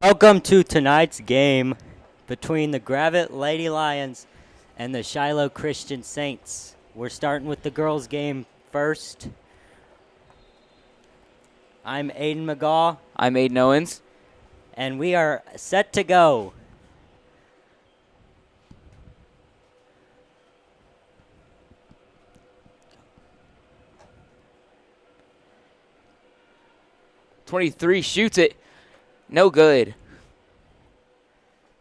Welcome to tonight's game between the Gravette Lady Lions and the Shiloh Christian Saints. We're starting with the girls' game first. I'm Aiden McGaw, I'm Aiden Owens. and we are set to go. .23 shoots it. No good.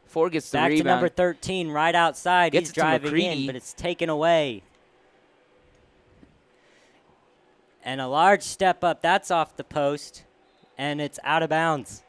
4 gets the Back rebound. to number 13, right outside. Gets He's it to driving in, McCready. but it's taken away. And a large step up. That's off the post, and it's out of bounds.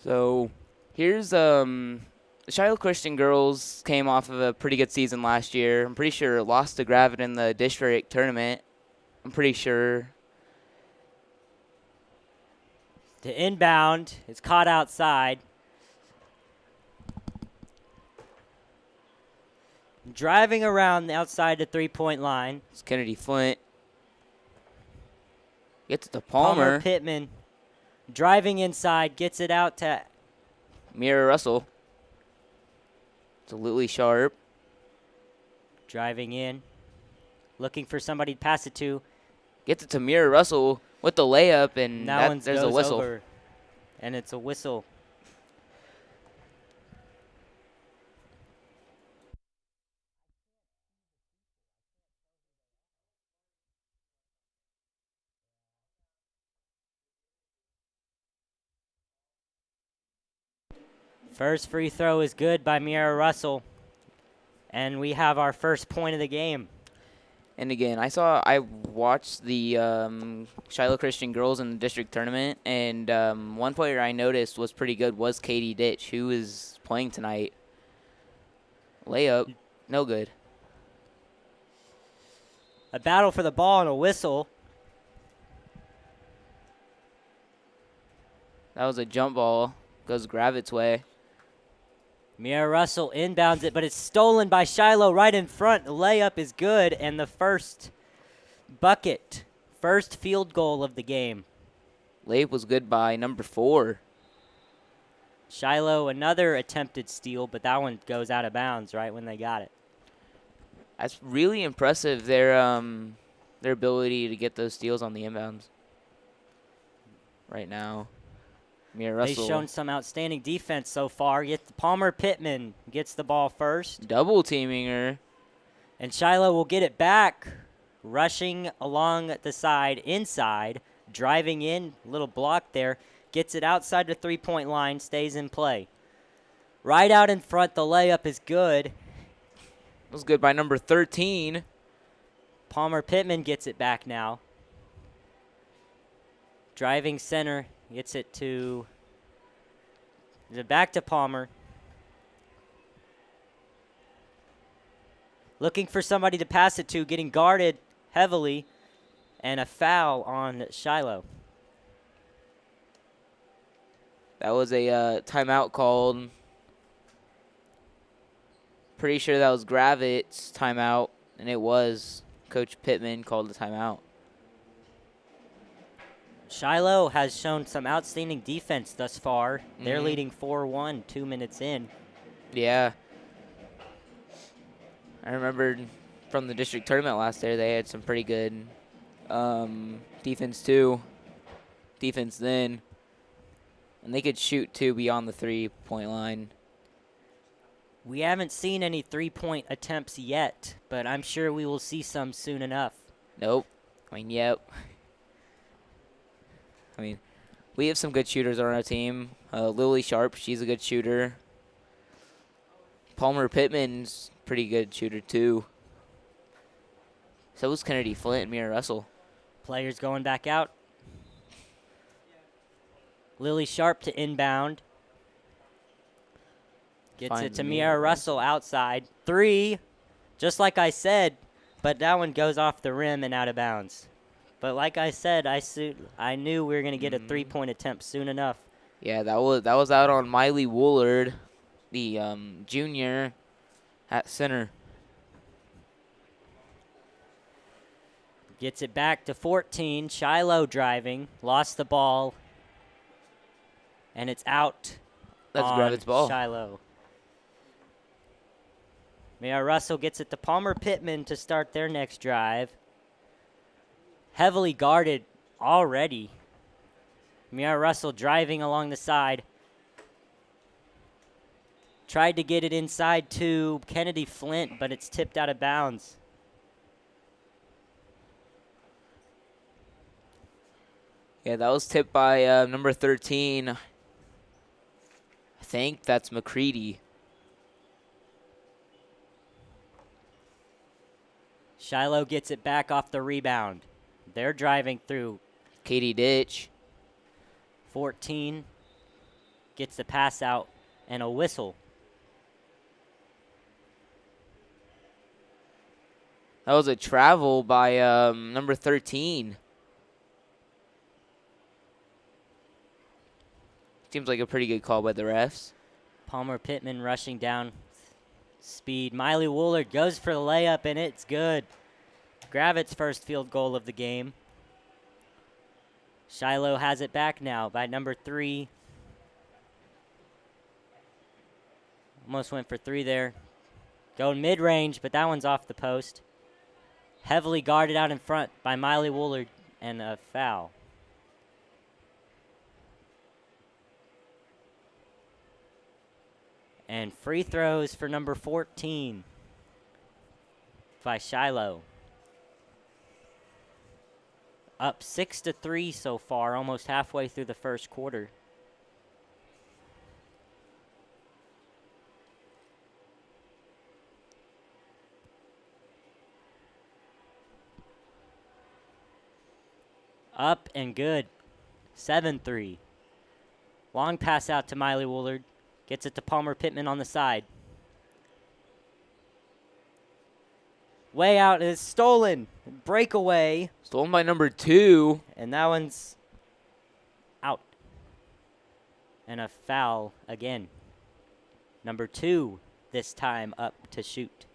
So here's the Shiloh Christian girls came off of a pretty good season last year. I'm pretty sure lost to Gravette in the district tournament. I'm pretty sure. To inbound, it's caught outside. Driving around the outside the three-point line. It's Kennedy Flint. Gets it to Palmer. Pittman driving inside, gets it out to Mira Russell. To Lily Sharp. driving in. Looking for somebody to pass it to. Gets it to Mira Russell with the layup, and That one there's a goes whistle. over, and it's a whistle. First free throw is good by Mira Russell, and we have our first point of the game. And again, I watched the Shiloh Christian girls in the district tournament, and one player I noticed was pretty good was Katie Ditch, who is playing tonight. Layup, no good. A battle for the ball and a whistle. That was a jump ball, goes Gravette's way. Mira Russell inbounds it, but it's stolen by Shiloh right in front. The layup is good, and the first bucket, first field goal of the game. Layup was good by number 4. Shiloh, another attempted steal, but that one goes out of bounds right when they got it. That's really impressive, their ability to get those steals on the inbounds right now. Mira Russell. They've shown some outstanding defense so far. Yet Palmer Pittman gets the ball first. Double teaming her. And Shiloh will get it back, rushing along the side, inside, driving in, little block there, gets it outside the three-point line, stays in play. Right out in front, the layup is good. It was good by number 13. Palmer Pittman gets it back now. Driving center, gets it to, back to Palmer. Looking for somebody to pass it to, getting guarded heavily, and a foul on Shiloh. That was a timeout called. Pretty sure that was Gravette's timeout, and it was. Coach Pittman called the timeout. Shiloh has shown some outstanding defense thus far. Mm-hmm. They're leading 4-1, 2 minutes in. Yeah. I remember from the district tournament last year, they had some pretty good defense too. Defense then. And they could shoot too beyond the three-point line. We haven't seen any three-point attempts yet, but I'm sure we will see some soon enough. Nope. I mean, yep. I mean, we have some good shooters on our team. Lily Sharp, she's a good shooter. Palmer Pittman's pretty good shooter too. So was Kennedy Flint and Mira Russell. Players going back out. Lily Sharp to inbound. Gets it to Mia Russell outside. 3, just like I said, but that one goes off the rim and out of bounds. But like I said, I knew we were going to get a 3-point attempt soon enough. Yeah, that was out on Miley Woolard, the junior at center. Gets it back to 14. Shiloh driving. Lost the ball. And it's out. That's on Gravette's ball. Shiloh. Mia Russell gets it to Palmer Pittman to start their next drive. Heavily guarded already. Mia Russell driving along the side. Tried to get it inside to Kennedy Flint, but it's tipped out of bounds. Yeah, that was tipped by number 13. I think that's McCready. Shiloh gets it back off the rebound. They're driving through. Katie Ditch. 14 gets the pass out and a whistle. That was a travel by number 13. Seems like a pretty good call by the refs. Palmer Pittman rushing down speed. Miley Woolard goes for the layup, and it's good. Gravette's first field goal of the game. Shiloh has it back now by number 3. Almost went for 3 there. Going mid-range, but that one's off the post. Heavily guarded out in front by Miley Woolard, and a foul. And free throws for number 14 by Shiloh. Up 6-3 so far, almost halfway through the first quarter. Up and good. 7-3. Long pass out to Miley Woolard. Gets it to Palmer Pittman on the side. Way out is stolen. Breakaway. Stolen by number 2. And that one's out. And a foul again. Number 2 this time up to shoot.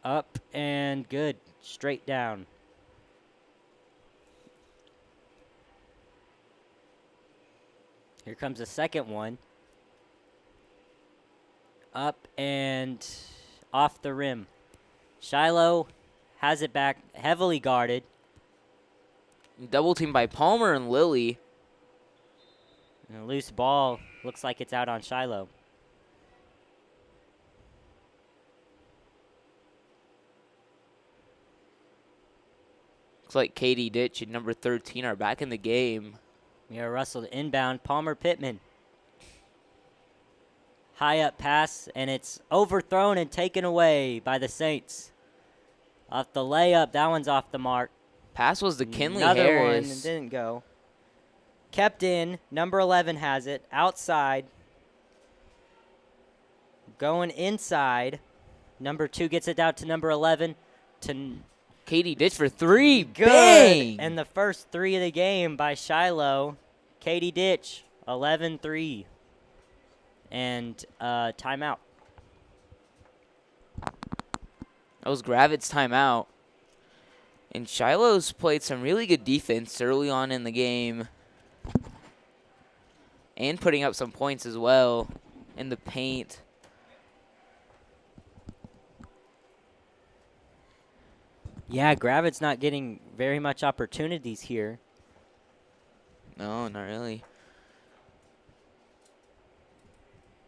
Up and good. Straight down. Here comes the second one. Up and off the rim. Shiloh has it back, heavily guarded. Double team by Palmer and Lilly. And a loose ball. Looks like it's out on Shiloh. Looks like Katie Ditch and number 13 are back in the game. Mia Russell to inbound. Palmer Pittman. High up pass, and it's overthrown and taken away by the Saints. Off the layup, that one's off the mark. Pass was to Kinley Another Harris. one, it didn't go. Kept in, number 11 has it, outside. Going inside. Number 2 gets it out to number 11. To Katie Ditch for 3. good. Bang! And the first 3 of the game by Shiloh. Katie Ditch, 11-3. And timeout. That was Gravette's timeout. And Shiloh's played some really good defense early on in the game. And putting up some points as well in the paint. Yeah, Gravette's not getting very much opportunities here. No, not really.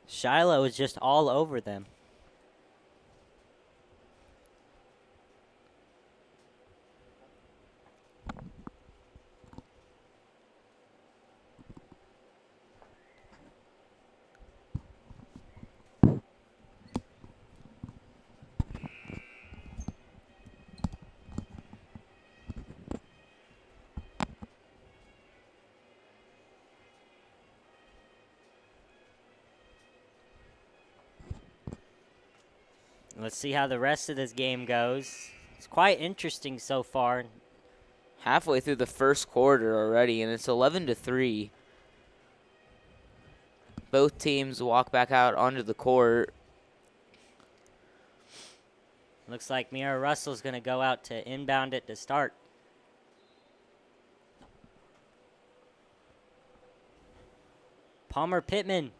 Shiloh is just all over them. Let's see how the rest of this game goes. It's quite interesting so far. Halfway through the first quarter already, and it's 11-3. Both teams walk back out onto the court. Looks like Mira Russell's going to go out to inbound it to start. Palmer Pittman,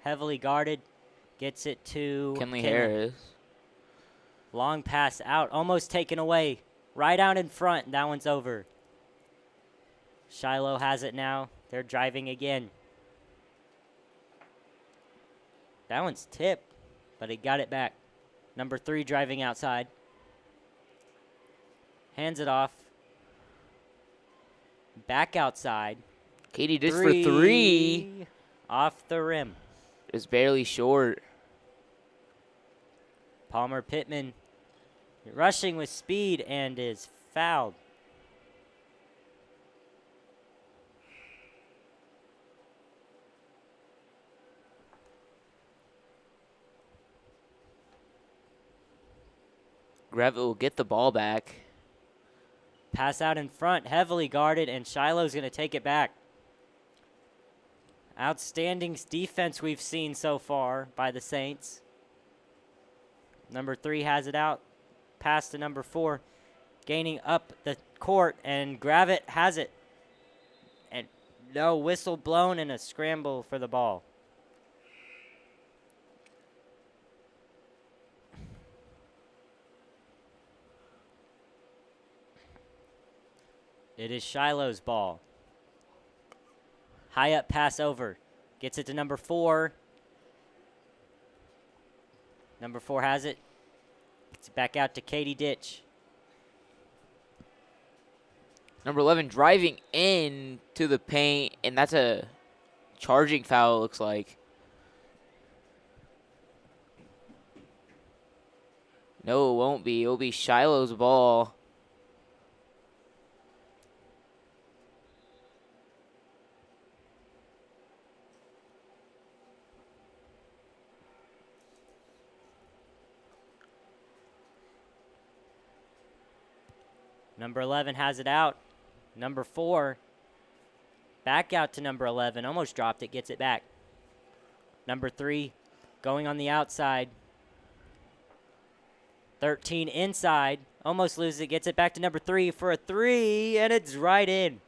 heavily guarded, gets it to Kinley Harris. Long pass out, almost taken away. Right out in front, that one's over. Shiloh has it now. They're driving again. That one's tipped, but he got it back. Number 3 driving outside. Hands it off. Back outside. Katie Ditch for 3. Off the rim. Is barely short. Palmer Pittman rushing with speed and is fouled. Gravette will get the ball back. Pass out in front, heavily guarded, and Shiloh's going to take it back. Outstanding defense we've seen so far by the Saints. Number 3 has it out. Pass to number 4. Gaining up the court, and Gravette has it. And no whistle blown and a scramble for the ball. It is Shiloh's ball. High up pass over. Gets it to number 4. Number 4 has it. Gets it back out to Katie Ditch. Number 11 driving in to the paint, and that's a charging foul, it looks like. No, it won't be. It'll be Shiloh's ball. Number 11 has it out. Number 4 back out to number 11. Almost dropped it. Gets it back. Number 3 going on the outside. 13 inside. Almost loses it. Gets it back to number 3 for a 3. And it's right in.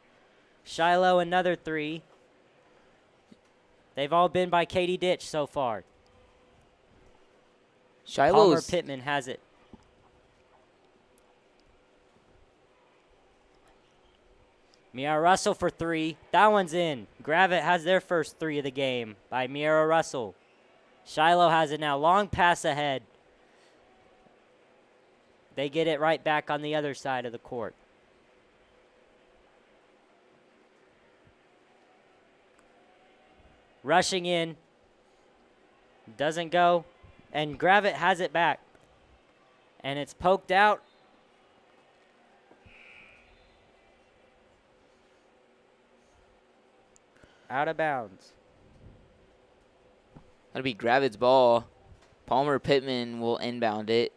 Shiloh another 3. They've all been by Katie Ditch so far. Palmer Pittman has it. Mira Russell for 3. That one's in. Gravette has their first 3 of the game by Mira Russell. Shiloh has it now. Long pass ahead. They get it right back on the other side of the court. Rushing in. Doesn't go. And Gravette has it back. And it's poked out. Out of bounds. That'll be Gravette's ball. Palmer Pittman will inbound it.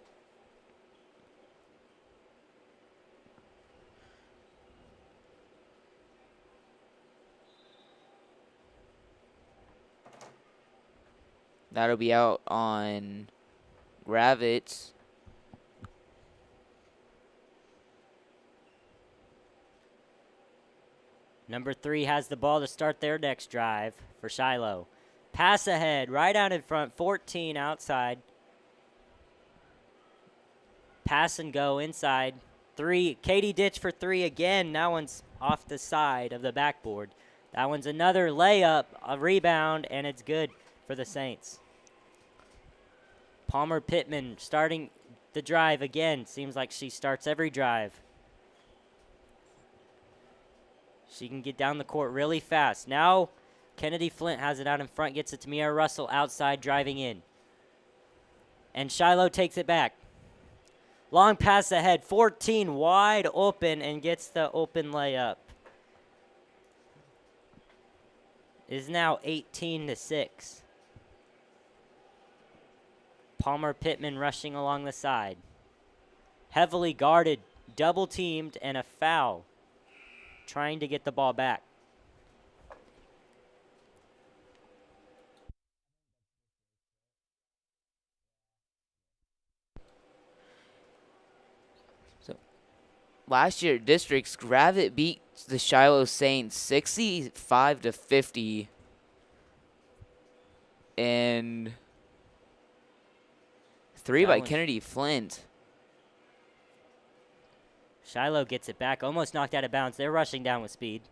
That'll be out on Gravette. Number 3 has the ball to start their next drive for Shiloh. Pass ahead, right out in front, 14 outside. Pass and go inside. 3, Katie Ditch for 3 again. That one's off the side of the backboard. That one's another layup, a rebound, and it's good for the Saints. Palmer Pittman starting the drive again. Seems like she starts every drive. She can get down the court really fast. Now, Kennedy Flint has it out in front, gets it to Mira Russell outside, driving in. And Shiloh takes it back. Long pass ahead, 14 wide open, and gets the open layup. It is now 18-6. Palmer Pittman rushing along the side. Heavily guarded, double teamed, and a foul. Trying to get the ball back. So last year, districts, Gravette beat the Shiloh Saints 65-50. And 3 by Kennedy Flint. Shiloh gets it back, almost knocked out of bounds. They're rushing down with speed.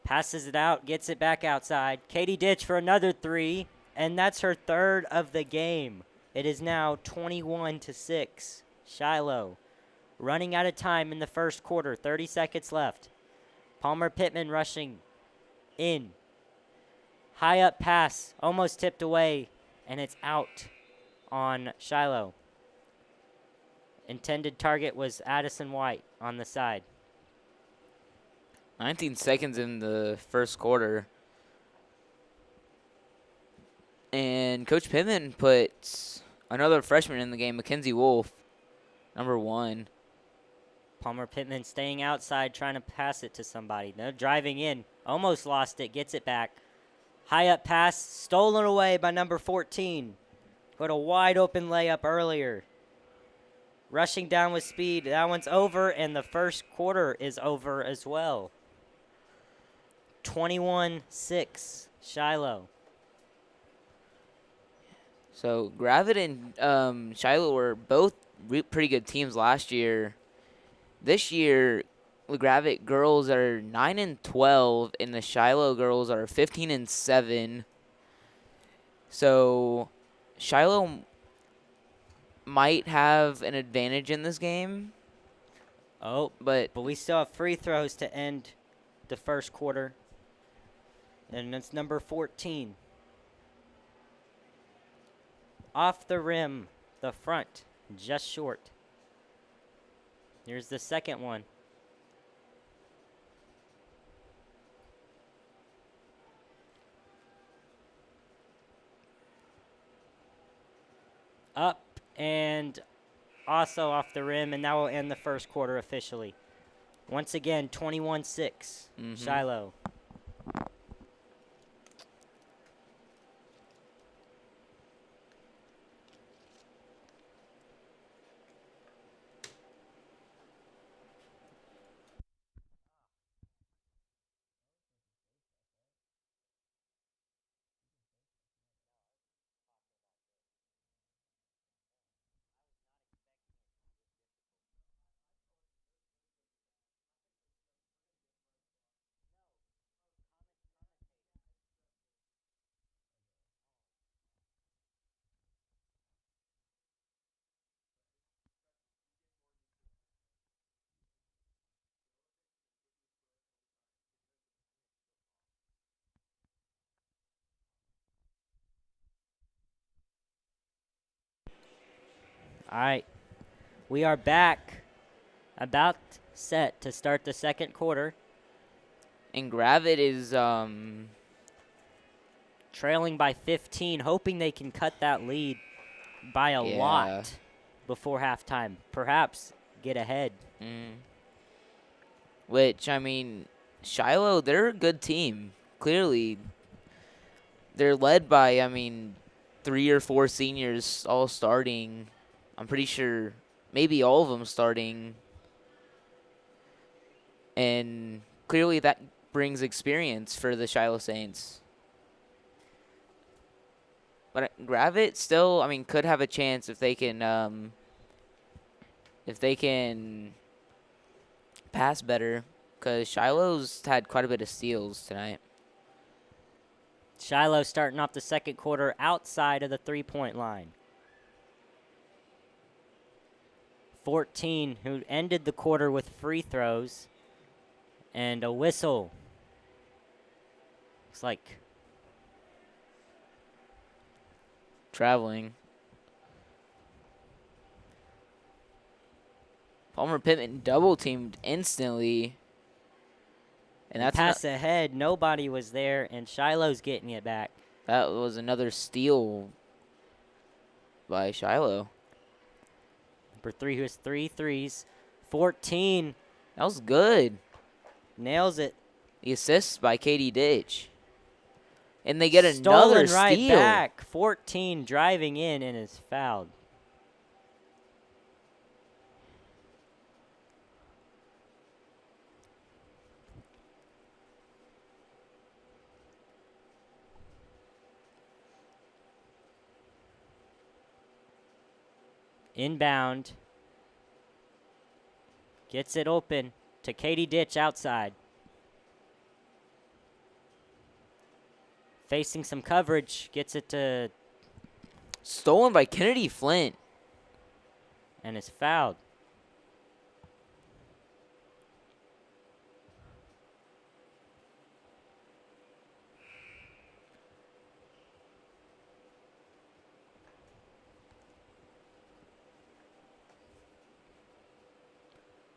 Passes it out, gets it back outside. Katie Ditch for another 3, and that's her 3rd of the game. It is now 21-6. Shiloh running out of time in the first quarter, 30 seconds left. Palmer Pittman rushing in. High up pass, almost tipped away, and it's out on Shiloh. Intended target was Addison White on the side. 19 seconds in the first quarter. And Coach Pittman puts another freshman in the game, Mackenzie Wolf, number 1. Palmer Pittman staying outside, trying to pass it to somebody. They're driving in, almost lost it, gets it back. High up pass, stolen away by number 14. Got a wide open layup earlier. Rushing down with speed. That one's over, and the first quarter is over as well. 21-6, Shiloh. So Gravette and Shiloh were both pretty good teams last year. This year, the Gravette girls are 9-12, and the Shiloh girls are 15-7. So Shiloh might have an advantage in this game. Oh, but we still have free throws to end the first quarter. And it's number 14. Off the rim, the front, just short. Here's the second one. Up and also off the rim, and that will end the first quarter officially. Once again, 21-6, Shiloh. All right, we are back, about set to start the second quarter. And Gravette is trailing by 15, hoping they can cut that lead by a lot before halftime. Perhaps get ahead. Which, I mean, Shiloh, they're a good team. Clearly, they're led by, 3 or 4 seniors all starting. I'm pretty sure maybe all of them starting. And clearly that brings experience for the Shiloh Saints. But Gravette still, could have a chance if they can pass better, because Shiloh's had quite a bit of steals tonight. Shiloh starting off the second quarter outside of the three-point line. 14, who ended the quarter with free throws and a whistle. Looks like traveling. Palmer Pittman double teamed instantly. And that's pass ahead. Nobody was there, and Shiloh's getting it back. That was another steal by Shiloh. Number 3 who has 3 threes. 14. That was good. Nails it. The assists by Katie Ditch. And they get Stolen another right steal. back. 14 driving in and is fouled. Inbound. Gets it open to Katie Ditch outside. Facing some coverage. Gets it to... Stolen by Kennedy Flint. And is fouled.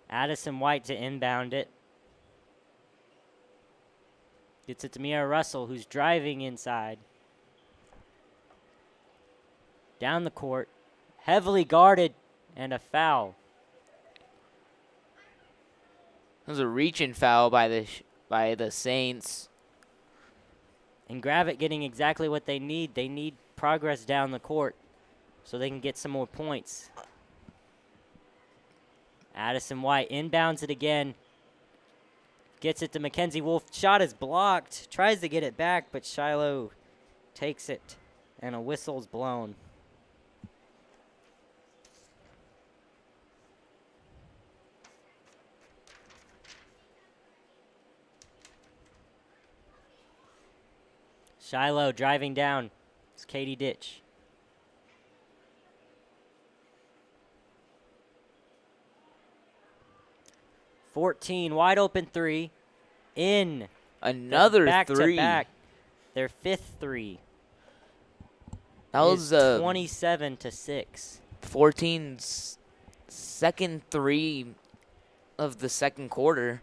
Addison White to inbound it. Gets it to Mia Russell, who's driving inside. Down the court. Heavily guarded, and a foul. It was a reaching foul by the Saints. And Gravette getting exactly what they need. They need progress down the court so they can get some more points. Addison White inbounds it again. Gets it to Mackenzie Wolf. Shot is blocked. Tries to get it back, but Shiloh takes it, and a whistle's blown. Shiloh driving down. It's Katie Ditch. Wide open 3. In. Another back three. To back. Their 5th 3. That was 27-6. 14's second 3 of the second quarter.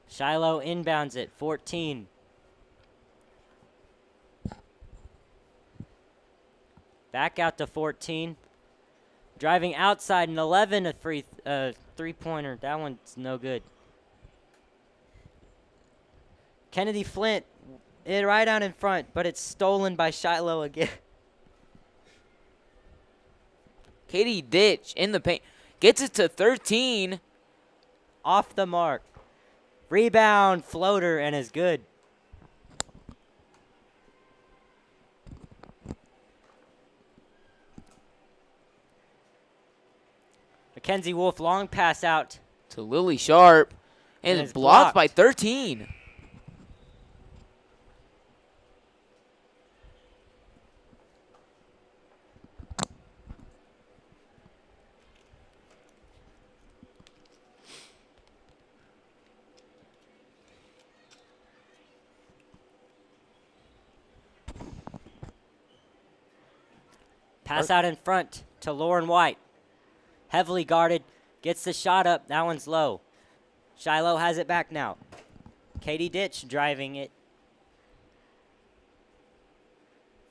Shiloh inbounds it. 14. Back out to 14. Driving outside an 11, a free three-pointer. That one's no good. Kennedy Flint, right out in front, but it's stolen by Shiloh again. Katie Ditch in the paint. Gets it to 13. Off the mark. Rebound, floater, and is good. Mackenzie Wolf, long pass out. To Lily Sharp. And it's blocked by 13. Pass out in front to Lauren White. Heavily guarded. Gets the shot up. That one's low. Shiloh has it back now. Katie Ditch driving it.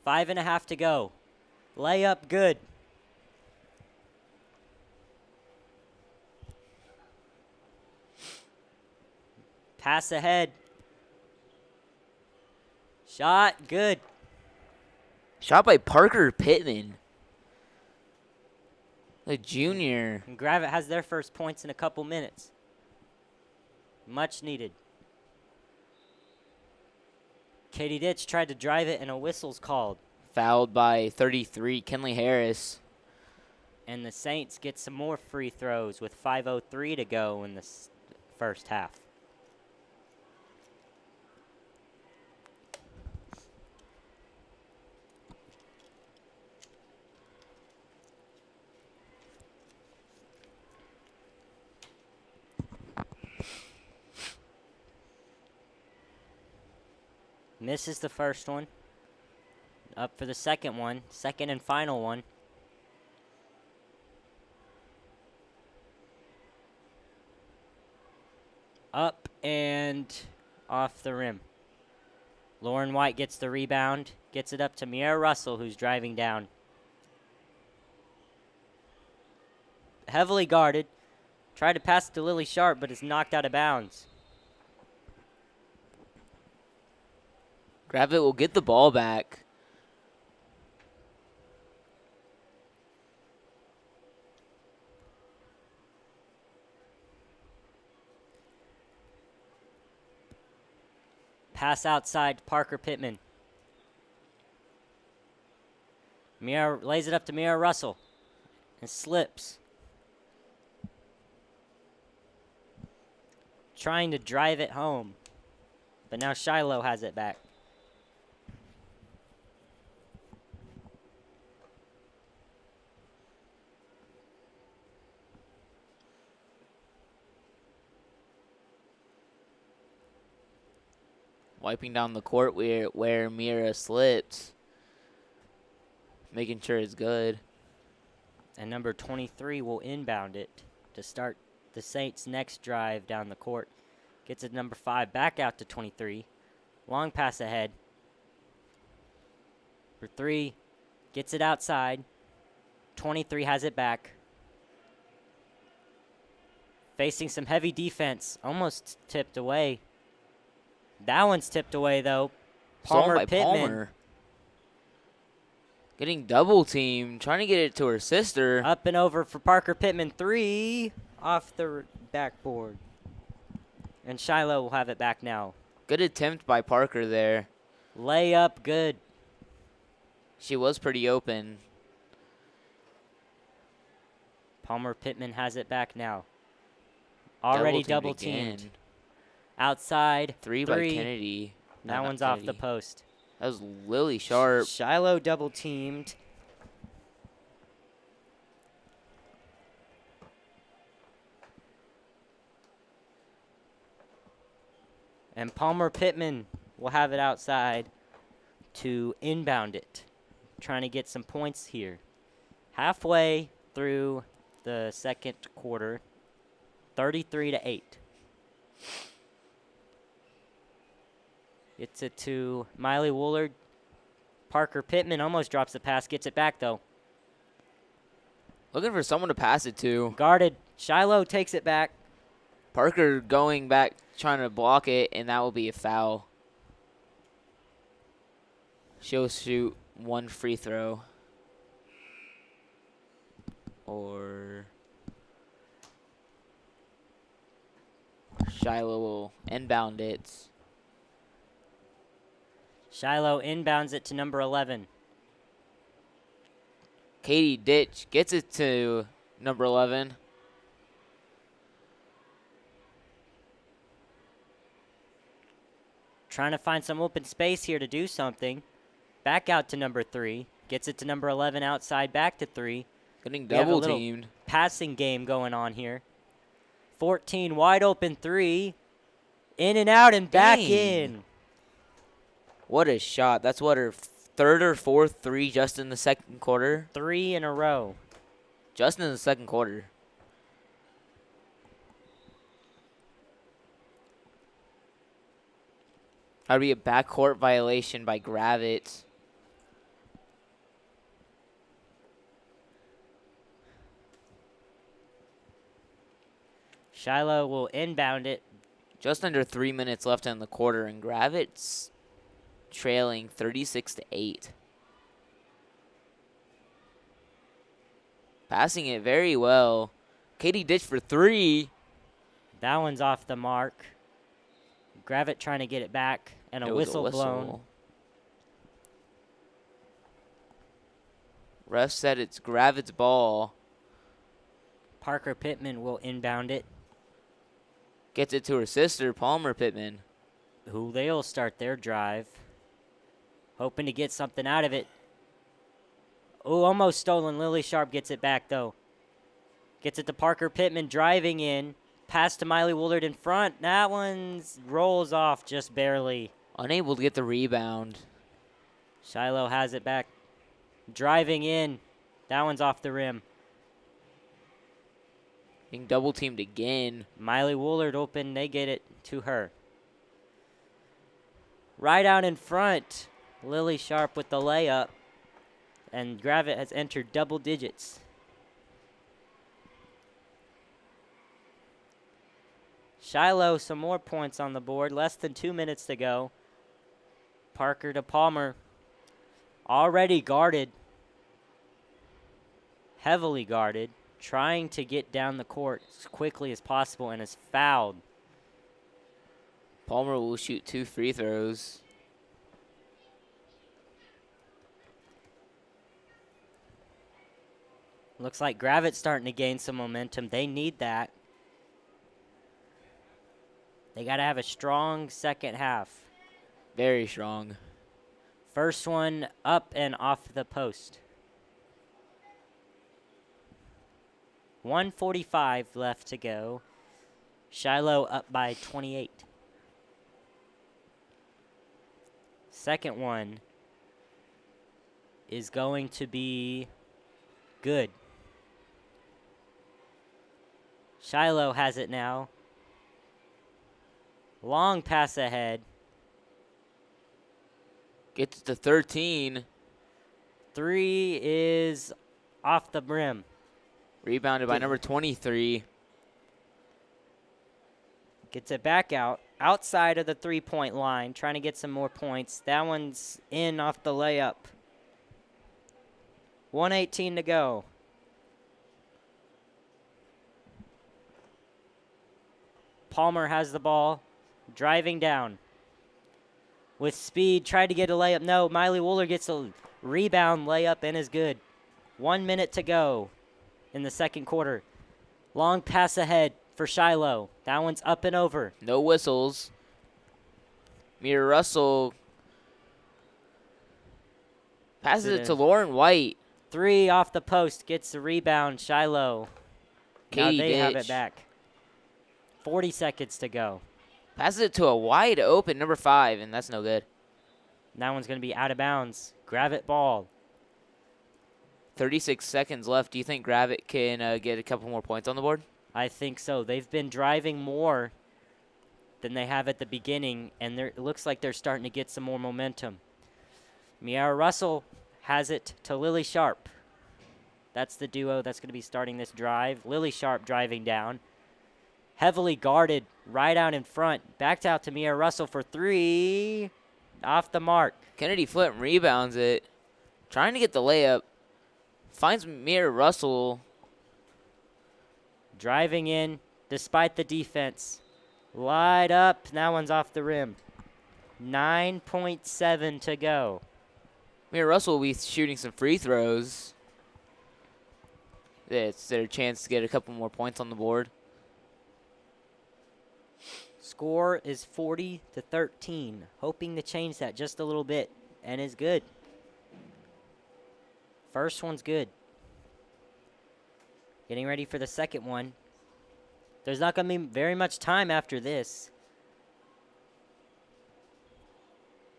5.5 to go. Layup good. Pass ahead. Shot good. Shot by Parker Pittman. The junior. And Gravette has their first points in a couple minutes. Much needed. Katie Ditch tried to drive it, and a whistle's called. Fouled by 33, Kenley Harris. And the Saints get some more free throws with 5:03 to go in the first half. Misses the first one. Up for the second one. Second and final one. Up and off the rim. Lauren White gets the rebound. Gets it up to Miera Russell, who's driving down. Heavily guarded. Tried to pass it to Lily Sharp, but is knocked out of bounds. Gravette will get the ball back. Pass outside to Parker Pittman. Miera lays it up to Miera Russell and slips. Trying to drive it home, but now Shiloh has it back. Wiping down the court where Miera slips. Making sure it's good. And number 23 will inbound it to start the Saints' next drive down the court. Gets it number 5 back out to 23. Long pass ahead. For 3. Gets it outside. 23 has it back. Facing some heavy defense. Almost tipped away. That one's tipped away, though. Stolen by Pittman. Palmer. Getting double teamed. Trying to get it to her sister. Up and over for Parker Pittman. 3 off the backboard. And Shiloh will have it back now. Good attempt by Parker there. Layup good. She was pretty open. Palmer Pittman has it back now. Already double teamed. Outside. 3 by Kennedy. That one's off the post. That was Lily Sharp. Shiloh double teamed. And Palmer Pittman will have it outside to inbound it. Trying to get some points here. Halfway through the second quarter, 33-8. Gets it to Miley Woolard. Parker Pittman almost drops the pass. Gets it back, though. Looking for someone to pass it to. Guarded. Shiloh takes it back. Parker going back, trying to block it, and that will be a foul. She'll shoot 1 free throw. Or Shiloh will inbound it. Shiloh inbounds it to number 11. Katie Ditch gets it to number 11. Trying to find some open space here to do something. Back out to number 3. Gets it to number 11 outside, back to 3. Getting We have a double little teamed. passing game going on here. 14 wide open 3. In and out and back Dang. in. What a shot. That's what, her third or fourth 3 just in the second quarter? 3 in a row. Just in the second quarter. That would be a backcourt violation by Gravette. Shiloh will inbound it. Just under 3 minutes left in the quarter, and Gravette's trailing 36-8. Passing it very well. Katie Ditch for 3. That one's off the mark. Gravette trying to get it back, and a It was whistle blown. Ref said it's Gravette's ball. Parker Pittman will inbound it. Gets it to her sister, Palmer Pittman. Who they'll start their drive. Hoping to get something out of it. Oh, almost stolen. Lily Sharp gets it back, though. Gets it to Parker Pittman, driving in. Pass to Miley Woolard in front. That one rolls off just barely. Unable to get the rebound. Shiloh has it back. Driving in. That one's off the rim. Being double teamed again. Miley Woolard open, they get it to her. Right out in front, Lily Sharp with the layup, and Gravette has entered double digits. Shiloh, some more points on the board, less than 2 minutes to go. Parker to Palmer, already guarded, heavily guarded, trying to get down the court as quickly as possible, and is fouled. Palmer will shoot 2 free throws. Looks like Gravette's starting to gain some momentum. They need that. They got to have a strong second half. Very strong. First one up and off the post. 1:45 left to go. Shiloh up by 28. Second one is going to be good. Shiloh has it now. Long pass ahead. Gets to 13. Three is off the brim. Rebounded by number 23. Gets it back out. Outside of the three-point line. Trying to get some more points. That one's in off the layup. 1:18 to go. Palmer has the ball. Driving down. With speed. Tried to get a layup. No, Miley Wooler gets a rebound layup and is good. 1 minute to go in the second quarter. Long pass ahead for Shiloh. That one's up and over. No whistles. Mira Russell passes it to Lauren White. Three off the post. Gets the rebound. Shiloh. Now Katie they have Ditch it back. 40 seconds to go. passes it to a wide open number 5, and that's no good. That one's going to be out of bounds. Gravette ball. 36 seconds left. Do you think Gravette can get a couple more points on the board? I think so. They've been driving more than they have at the beginning, and it looks like they're starting to get some more momentum. Miara Russell has it to Lily Sharp. That's the duo that's going to be starting this drive. Lily Sharp driving down. Heavily guarded right out in front. Backed out to Miara Russell for three. Off the mark. Kennedy Flint rebounds it. Trying to get the layup. Finds Mira Russell. Driving in despite the defense. Light up. That one's off the rim. 9.7 to go. Mira Russell will be shooting some free throws. It's their chance to get a couple more points on the board. Score is 40-13. Hoping to change that just a little bit, and is good. First one's good. Getting ready for the second one. There's not going to be very much time after this.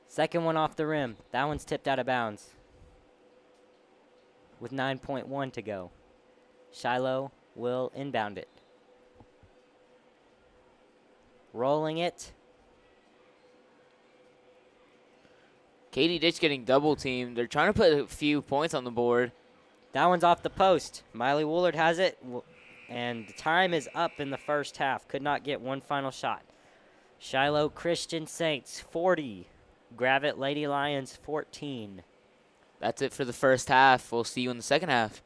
Second one off the rim. That one's tipped out of bounds. With 9.1 to go. Shiloh will inbound it. Rolling it. Katie Ditch getting double teamed. They're trying to put a few points on the board. That one's off the post. Miley Woolard has it. And the time is up in the first half. Could not get one final shot. Shiloh Christian Saints 40. Gravette Lady Lions 14. That's it for the first half. We'll see you in the second half.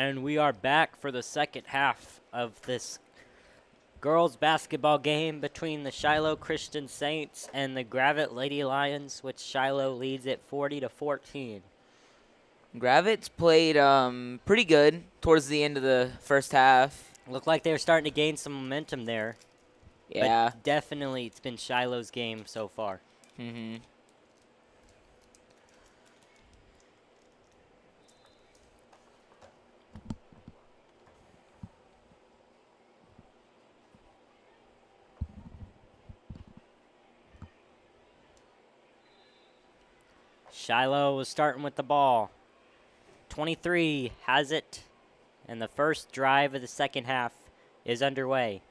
And we are back for the second half of this girls basketball game between the Shiloh Christian Saints and the Gravette Lady Lions, which Shiloh leads at 40-14. Gravette's played pretty good towards the end of the first half. Looked like they were starting to gain some momentum there. Yeah. But definitely it's been Shiloh's game so far. Mm-hmm. Shiloh was starting with the ball. 23 has it, and the first drive of the second half is underway.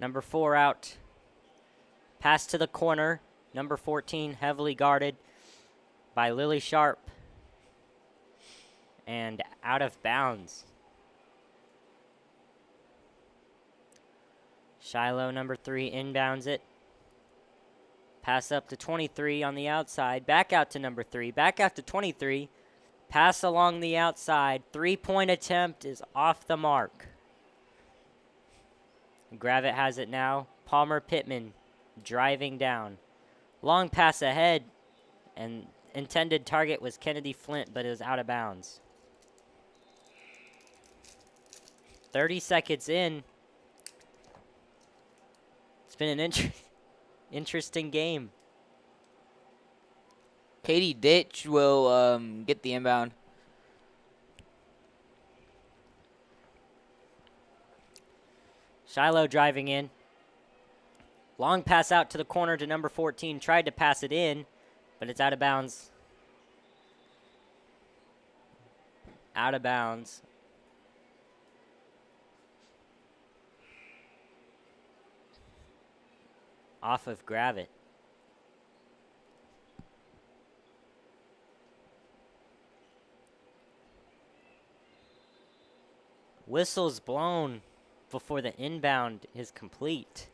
Number 4 out. Pass to the corner. Number 14 heavily guarded by Lily Sharp. And out of bounds. Shiloh, number 3, inbounds it. Pass up to 23 on the outside. Back out to number 3. Back out to 23. Pass along the outside. 3-point attempt is off the mark. Gravette has it now. Palmer Pittman driving down. Long pass ahead. And intended target was Kennedy Flint, but it was out of bounds. 30 seconds in. It's been an interesting game. Katie Ditch will get the inbound. Shiloh driving in. Long pass out to the corner to number 14. Tried to pass it in, but it's out of bounds. Out of bounds. Off of Gravette. Whistle's blown before the inbound is complete.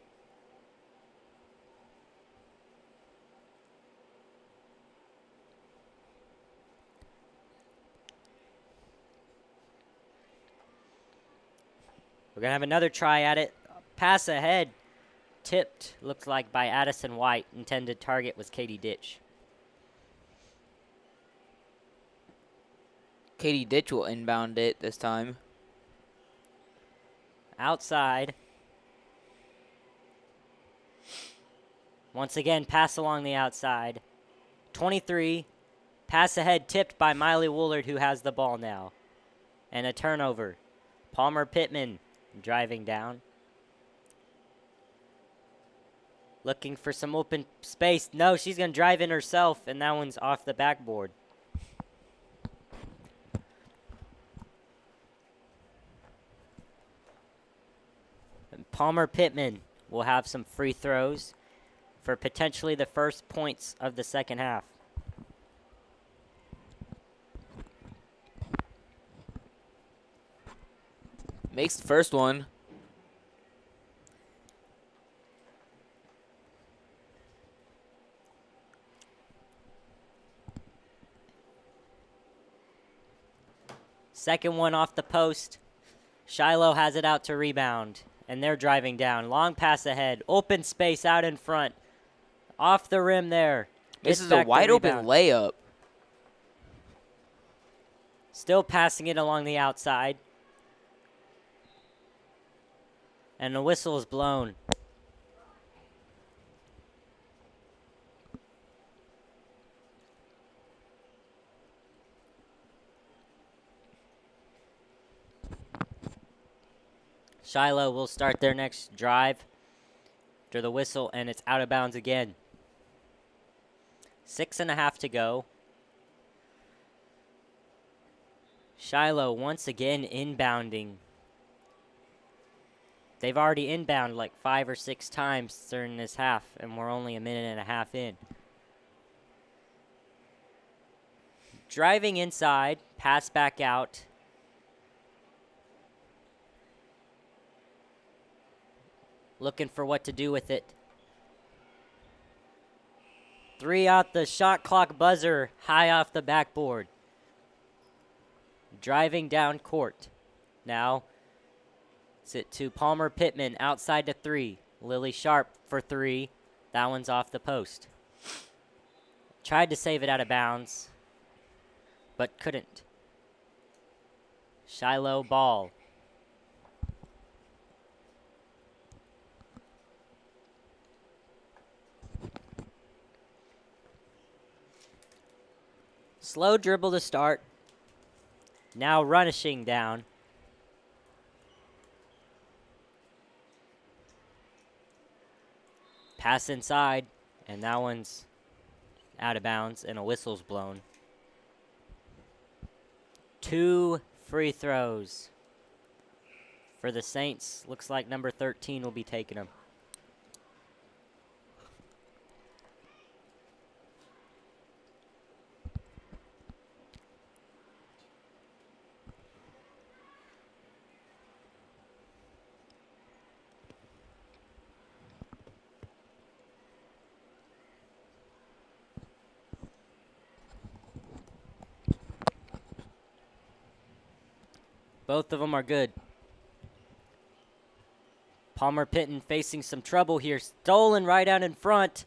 We're going to have another try at it. Pass ahead. Tipped, looks like, by Addison White. Intended target was Katie Ditch. Katie Ditch will inbound it this time. Outside. Once again, pass along the outside. 23. Pass ahead, tipped by Miley Woolard, who has the ball now. And a turnover. Palmer Pittman driving down. Looking for some open space. No, she's going to drive in herself, and that one's off the backboard. And Palmer Pittman will have some free throws for potentially the first points of the second half. Makes the first one. Second one off the post. Shiloh has it out to rebound, and they're driving down. Long pass ahead. Open space out in front. Off the rim there. This Gets is a back to wide open rebound. layup. Still passing it along the outside. And the whistle is blown. Shiloh will start their next drive after the whistle, and it's out of bounds again. 6.5 to go. Shiloh once again inbounding. They've already inbounded like 5 or 6 times during this half, and we're only a minute and a half in. Driving inside, pass back out. Looking for what to do with it. 3 out the shot clock buzzer, high off the backboard. Driving down court. now. It's it to Palmer Pittman, outside to 3. Lily Sharp for 3. That one's off the post. Tried to save it out of bounds, but couldn't. Shiloh ball. Slow dribble to start. Now rushing down. Pass inside, and that one's out of bounds, and a whistle's blown. 2 free throws for the Saints. Looks like number 13 will be taking them. Both of them are good. Palmer Pittman facing some trouble here. Stolen right out in front.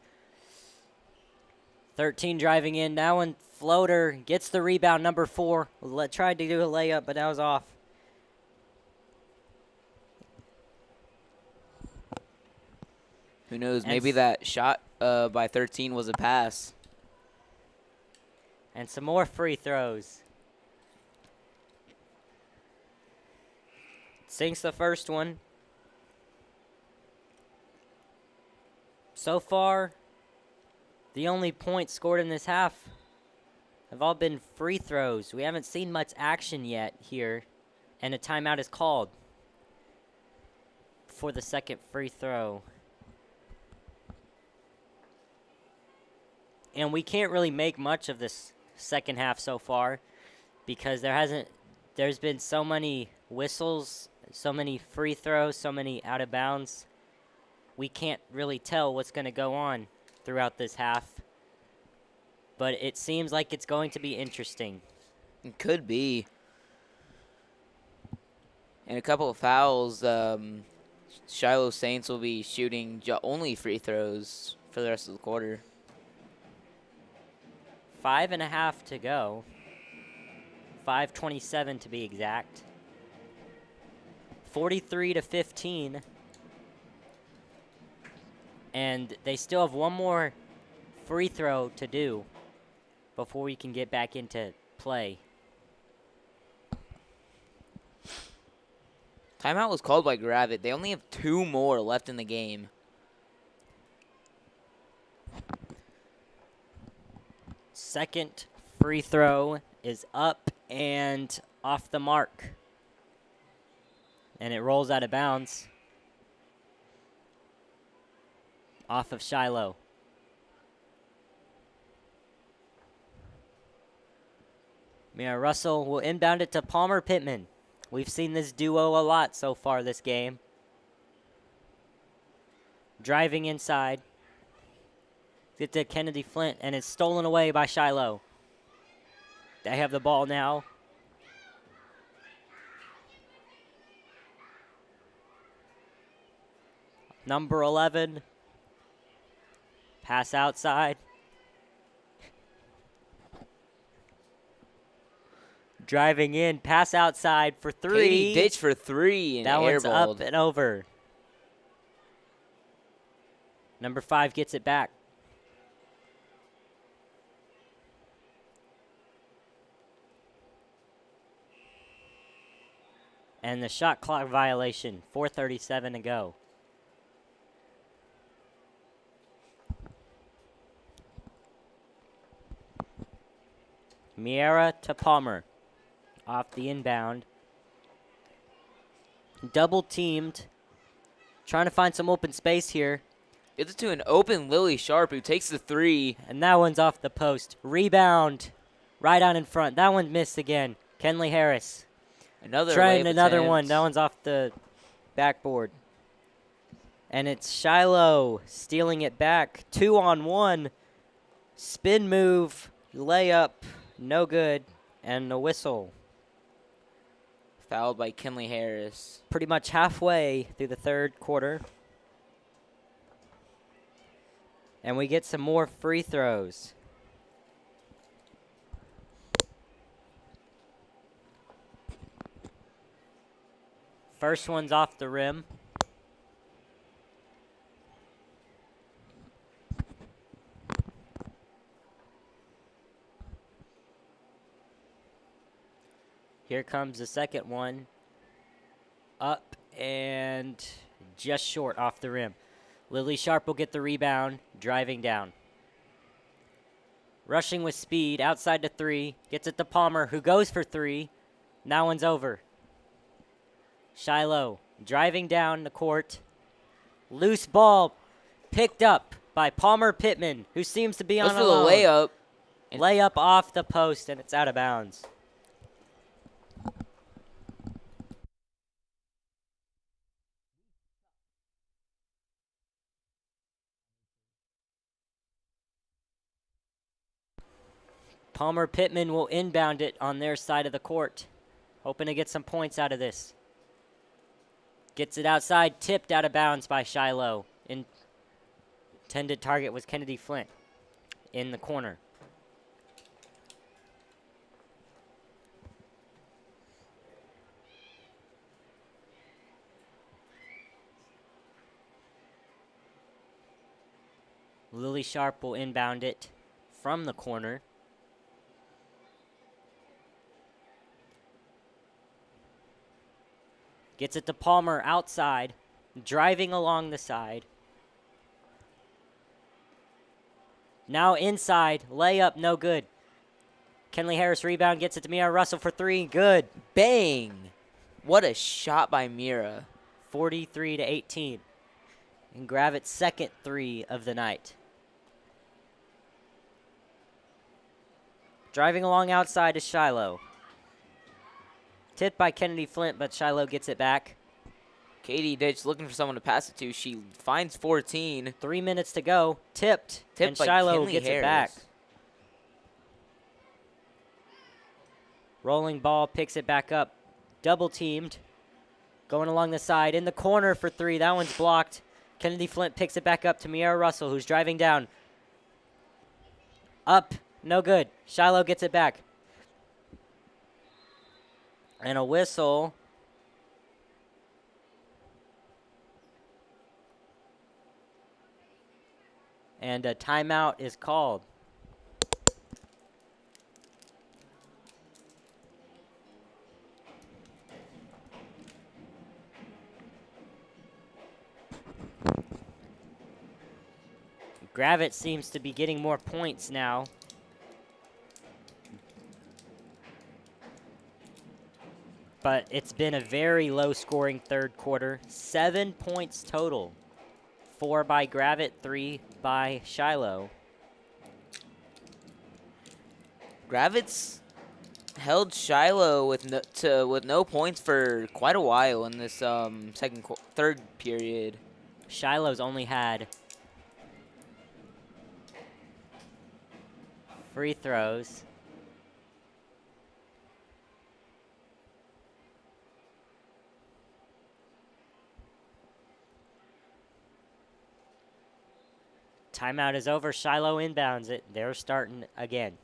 13 driving in. That one floater. Gets the rebound, number 4. Tried to do a layup, but that was off. Who knows? Maybe that shot by 13 was a pass. And some more free throws. Sinks the first one. So far, the only points scored in this half have all been free throws. We haven't seen much action yet here, and a timeout is called for the second free throw. And we can't really make much of this second half so far because there's been so many whistles, so many free throws, so many out of bounds. We can't really tell what's going to go on throughout this half. But it seems like it's going to be interesting. It could be. And a couple of fouls. Shiloh Saints will be shooting only free throws for the rest of the quarter. 5.5 to go. 5:27 to be exact. 43-15. And they still have one more free throw to do before we can get back into play. Timeout was called by Gravette. They only have 2 more left in the game. Second free throw is up and off the mark. And it rolls out of bounds. Off of Shiloh. Mia Russell will inbound it to Palmer Pittman. We've seen this duo a lot so far this game. Driving inside. Get to Kennedy Flint, and it's stolen away by Shiloh. They have the ball now. Number 11. Pass outside. Driving in, pass outside for 3. Katie ditch for 3 and that one's airballed. up and over. Number 5 gets it back. And the shot clock violation, 4:37 to go. Miera to Palmer. Off the inbound. Double teamed. Trying to find some open space here. Gets it to an open Lily Sharp who takes the 3. And that one's off the post. Rebound. Right on in front. That one missed again. Kenley Harris. Trying another attempt. one. That one's off the backboard. And it's Shiloh stealing it back. 2-on-1. Spin move. Layup. No good. And a whistle. Fouled by Kinley Harris. Pretty much halfway through the third quarter. And we get some more free throws. First one's off the rim. Here comes the second one. Up and just short off the rim. Lily Sharp will get the rebound, driving down. Rushing with speed, outside to three. Gets it to Palmer, who goes for three. That one's over. Shiloh driving down the court. Loose ball picked up by Palmer Pittman, who seems to be on a little layup. Layup off the post, and it's out of bounds. Palmer Pittman will inbound it on their side of the court, hoping to get some points out of this. Gets it outside, tipped out of bounds by Shiloh. Intended target was Kennedy Flint in the corner. Lily Sharp will inbound it from the corner. Gets it to Palmer outside, driving along the side. Now inside, layup, no good. Kenley Harris rebound, gets it to Mira Russell for three, good. Bang! What a shot by Mira. 43-18. And Gravette's second three of the night. Driving along outside is Shiloh. Tipped by Kennedy Flint, but Shiloh gets it back. Katie Ditch looking for someone to pass it to. She finds 14. 3 minutes to go. Tipped and by Shiloh Kinley gets Harris. it back. Rolling ball, picks it back up. Double teamed. Going along the side. In the corner for three. That one's blocked. Kennedy Flint picks it back up to Mira Russell, who's driving down. Up. No good. Shiloh gets it back. And a whistle. And a timeout is called. Gravette seems to be getting more points now. But it's been a very low-scoring third quarter. 7 points total. 4 by Gravette, 3 by Shiloh. Gravette's held Shiloh with no points for quite a while in this third period. Shiloh's only had free throws. Timeout is over. Shiloh inbounds it. They're starting again.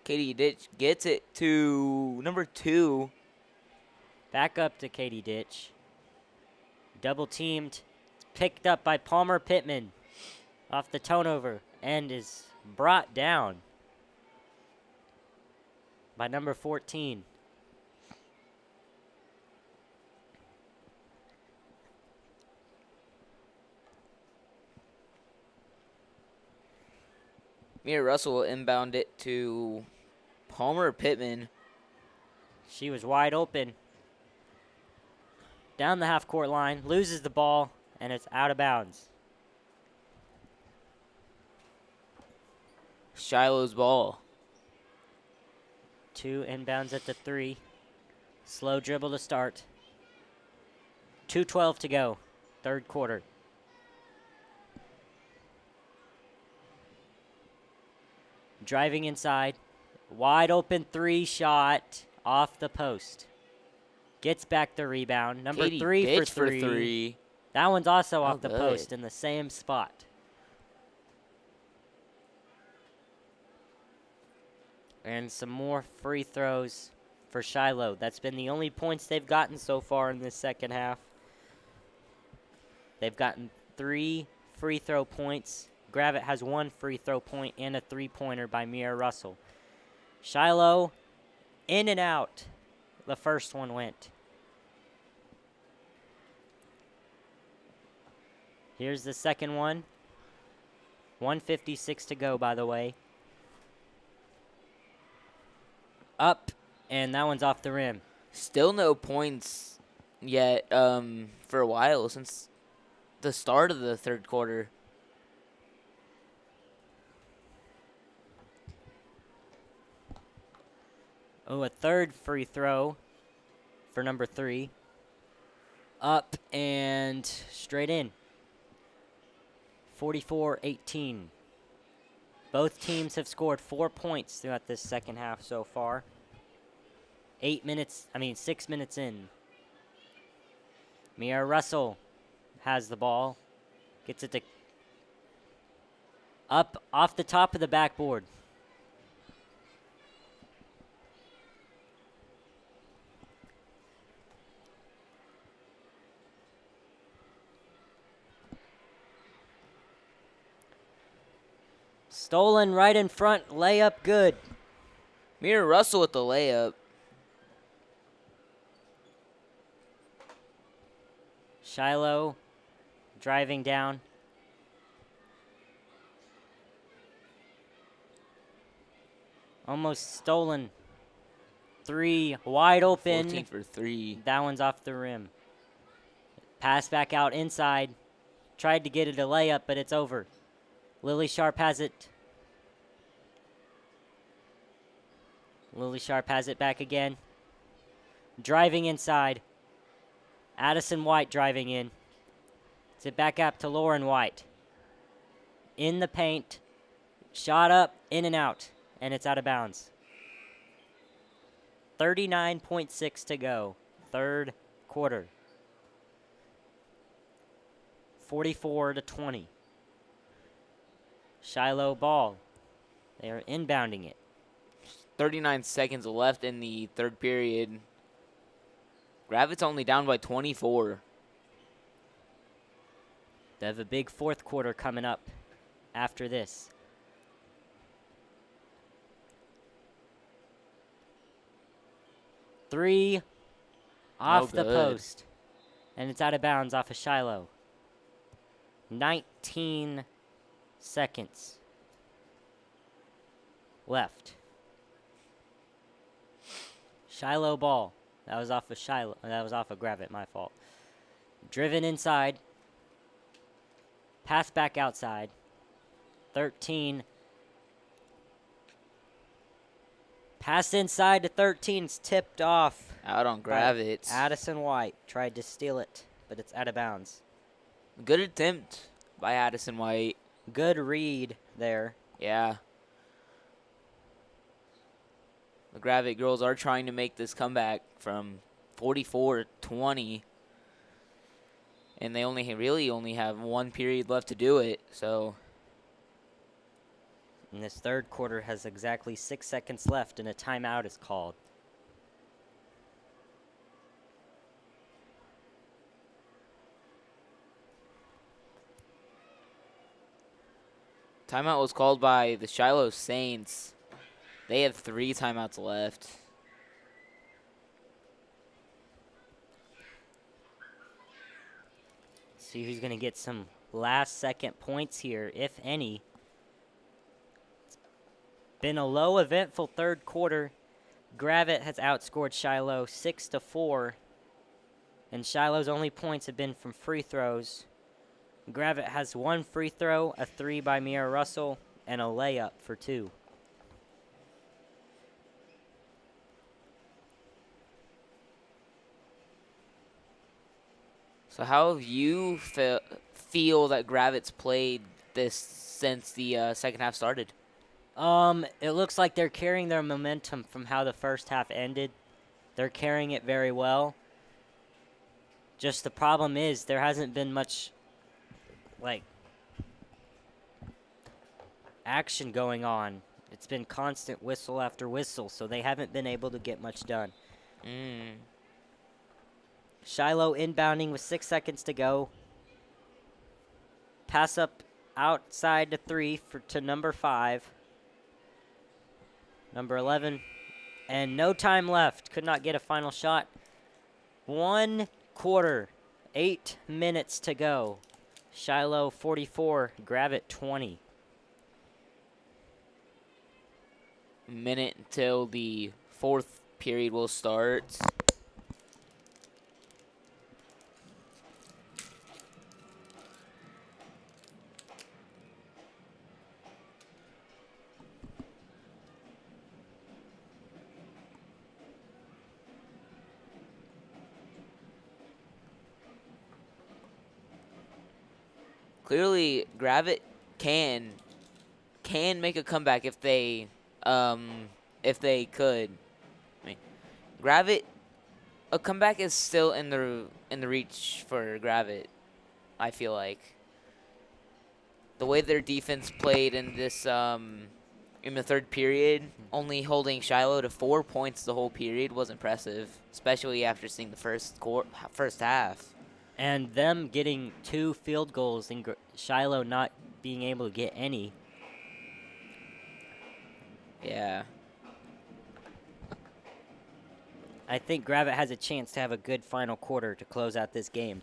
Katie Ditch gets it to number 2. Back up to Katie Ditch. Double teamed. Picked up by Palmer Pittman off the turnover and is brought down by number 14. Mira Russell will inbound it to Palmer Pittman. She was wide open. Down the half-court line, loses the ball, and it's out of bounds. Shiloh's ball. 2 inbounds at the 3. Slow dribble to start. 2:12 to go, third quarter. Driving inside, Wide open 3 shot off the post. Gets back the rebound. Number Katie 3 Ditch for three. for three. That one's also Oh, off the good. post in the same spot. And some more free throws for Shiloh. That's been the only points they've gotten so far in this second half. They've gotten 3 free throw points. Gravette has 1 free throw point and a 3-pointer by Mia Russell. Shiloh in and out. The first one went. Here's the second one. 1:56 to go, by the way. Up, and that one's off the rim. Still no points yet for a while since the start of the third quarter. Oh, a third free throw for number 3. Up and straight in. 44-18. Both teams have scored 4 points throughout this second half so far. 6 minutes in. Mia Russell has the ball. Gets it to up off the top of the backboard. Stolen right in front, layup good. Mira Russell with the layup. Shiloh driving down. Almost stolen. 3 wide open. 14 for 3. That one's off the rim. Pass back out inside. Tried to get it a layup, but it's over. Lily Sharp has it. Lily Sharp has it back again. Driving inside. Addison White driving in. It's it back up to Lauren White. In the paint. Shot up, in and out. And it's out of bounds. 39.6 to go. Third quarter. 44-20. Shiloh ball. They are inbounding it. 39 seconds left in the third period. Gravette's only down by 24. They have a big fourth quarter coming up after this. Three off the post. And it's out of bounds off of Shiloh. 19 seconds left. Shiloh ball. That was off of Shiloh. That was off of Gravette, my fault. Driven inside. Pass back outside. 13. Pass inside to 13. It's tipped off. Out on Gravette. Addison White tried to steal it, but it's out of bounds. Good attempt by Addison White. Good read there. Yeah. The Gravette girls are trying to make this comeback from 44-20. And they only have one period left to do it, so. And this third quarter has exactly 6 seconds left, and a timeout is called. Timeout was called by the Shiloh Saints. They have 3 timeouts left. See who's going to get some last-second points here, if any. It's been a low, eventful third quarter. Gravette has outscored Shiloh 6-4, and Shiloh's only points have been from free throws. Gravette has 1 free throw, a 3 by Mia Russell, and a layup for 2. So how have you feel that Gravette's played this since the second half started? It looks like they're carrying their momentum from how the first half ended. They're carrying it very well. Just the problem is there hasn't been much, like, action going on. It's been constant whistle after whistle, so they haven't been able to get much done. Shiloh inbounding with 6 seconds to go. Pass up outside to 3 to number 5. Number 11. And no time left. Could not get a final shot. 1 quarter. 8 minutes to go. Shiloh 44. Gravette 20. Minute until the fourth period will start. Clearly, Gravette can make a comeback if they could. I mean, Gravette, a comeback is still in the reach for Gravette. I feel like the way their defense played in this in the third period, only holding Shiloh to 4 points the whole period was impressive, especially after seeing the first half. And them getting 2 field goals and Shiloh not being able to get any. Yeah. I think Gravette has a chance to have a good final quarter to close out this game.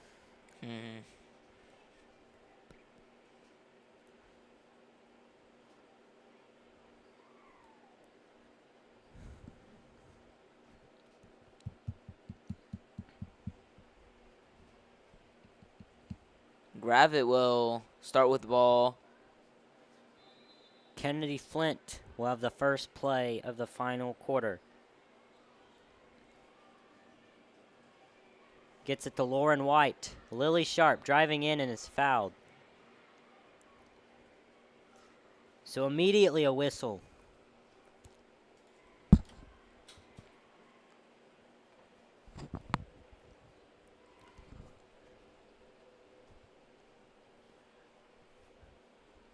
Gravette will start with the ball. Kennedy Flint will have the first play of the final quarter. Gets it to Lauren White. Lily Sharp driving in and is fouled. So immediately a whistle.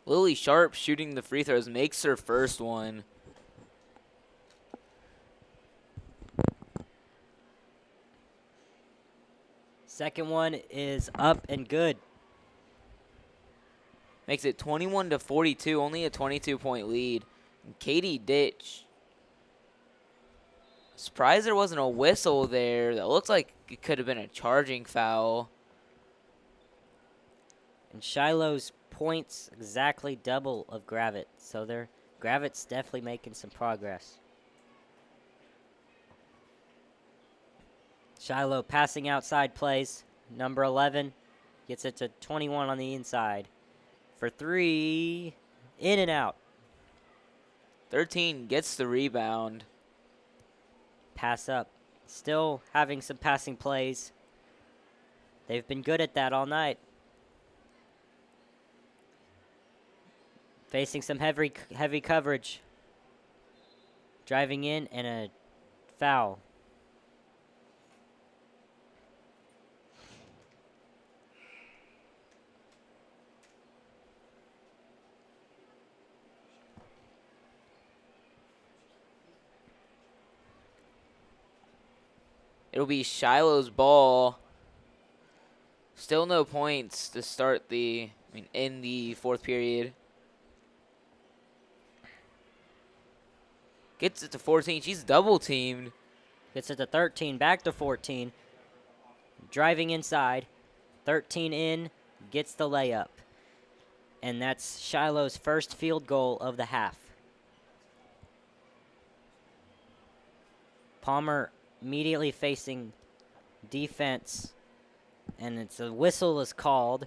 Lily Sharp shooting the free throws makes her first one. Second one is up and good. Makes it 21-42, only a 22-point lead. And Katie Ditch. Surprised there wasn't a whistle there. That looks like it could have been a charging foul. And Shiloh's points exactly double of Gravette. So Gravette's definitely making some progress. Shiloh passing outside plays. Number 11 gets it to 21 on the inside. For 3, in and out. 13 gets the rebound. Pass up. Still having some passing plays. They've been good at that all night. Facing some heavy coverage. Driving in and a foul. It'll be Shiloh's ball. Still no points to start in the fourth period. Gets it to 14. She's double teamed. Gets it to 13, back to 14. Driving inside. 13 in, gets the layup. And that's Shiloh's first field goal of the half. Palmer immediately facing defense, and it's a whistle is called.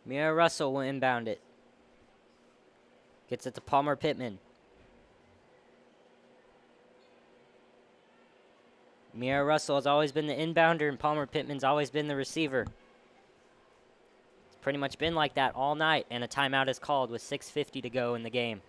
Mira Russell will inbound it. Gets it to Palmer Pittman. Mira Russell has always been the inbounder, and Palmer Pittman's always been the receiver. It's pretty much been like that all night, and a timeout is called with 6:50 to go in the game.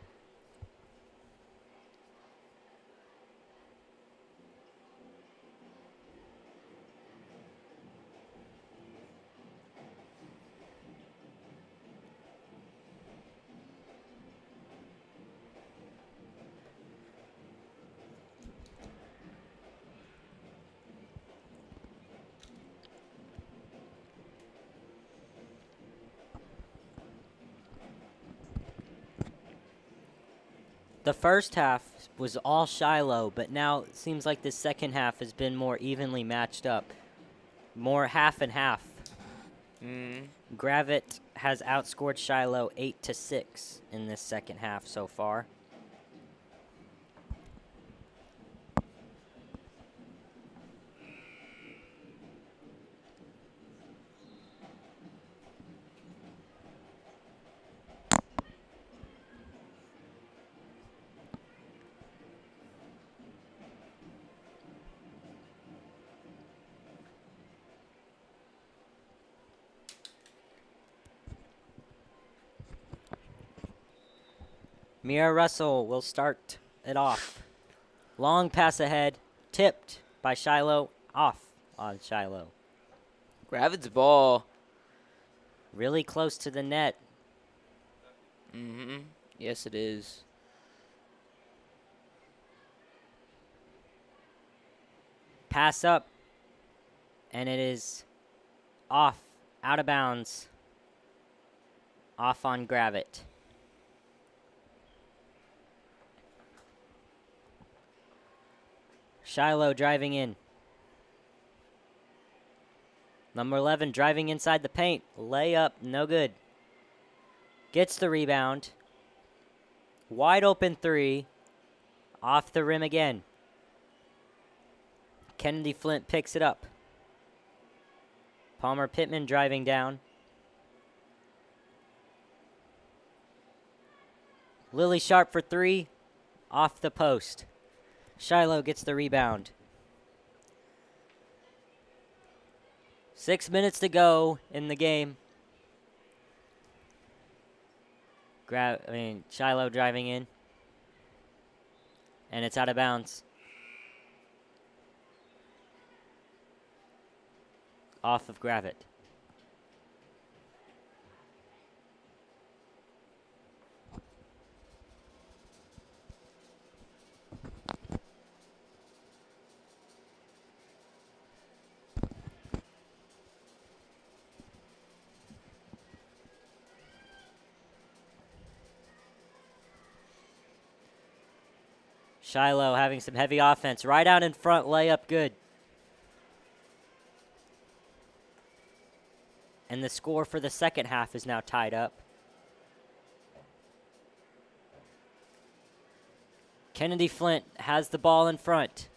The first half was all Shiloh, but now it seems like the second half has been more evenly matched up. More half and half. Gravette has outscored Shiloh 8-6 in this second half so far. Mira Russell will start it off. Long pass ahead, tipped by Shiloh, off on Shiloh. Gravette's ball. Really close to the net. Yes, it is. Pass up, and it is off, out of bounds, off on Gravette. Shiloh driving in. Number 11 driving inside the paint. Layup, no good. Gets the rebound. Wide open three. Off the rim again. Kennedy Flint picks it up. Palmer Pittman driving down. Lily Sharp for three. Off the post. Shiloh gets the rebound. 6 minutes to go in the game. Shiloh driving in. And it's out of bounds. Off of Gravette. Shiloh having some heavy offense. Right out in front, layup good. And the score for the second half is now tied up. Kennedy Flint has the ball in front.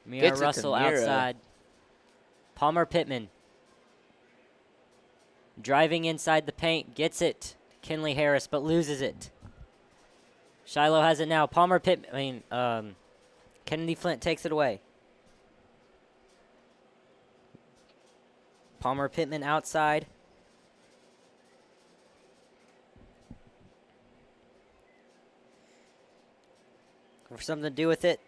Mira Gets it to Russell Mira. outside. Palmer Pittman. Driving inside the paint, gets it. Kinley Harris, but loses it. Shiloh has it now. Kennedy Flint takes it away. Palmer Pittman outside. For something to do with it.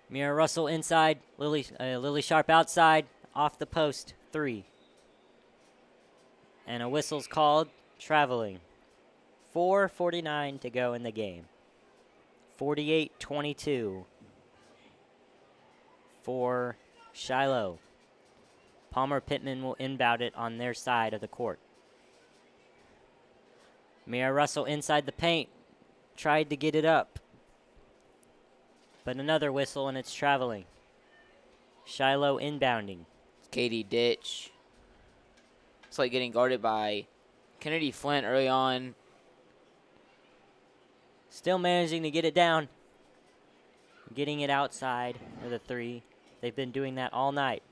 Mira Russell inside. Lily Sharp outside. Off the post. Three. And a whistle's called. Traveling. 4:49 to go in the game. 48-22 for Shiloh. Palmer Pittman will inbound it on their side of the court. Mira Russell inside the paint. Tried to get it up. But another whistle, and it's traveling. Shiloh inbounding. Katie Ditch. It's like getting guarded by Kennedy Flint early on. Still managing to get it down. Getting it outside for the three. They've been doing that all night.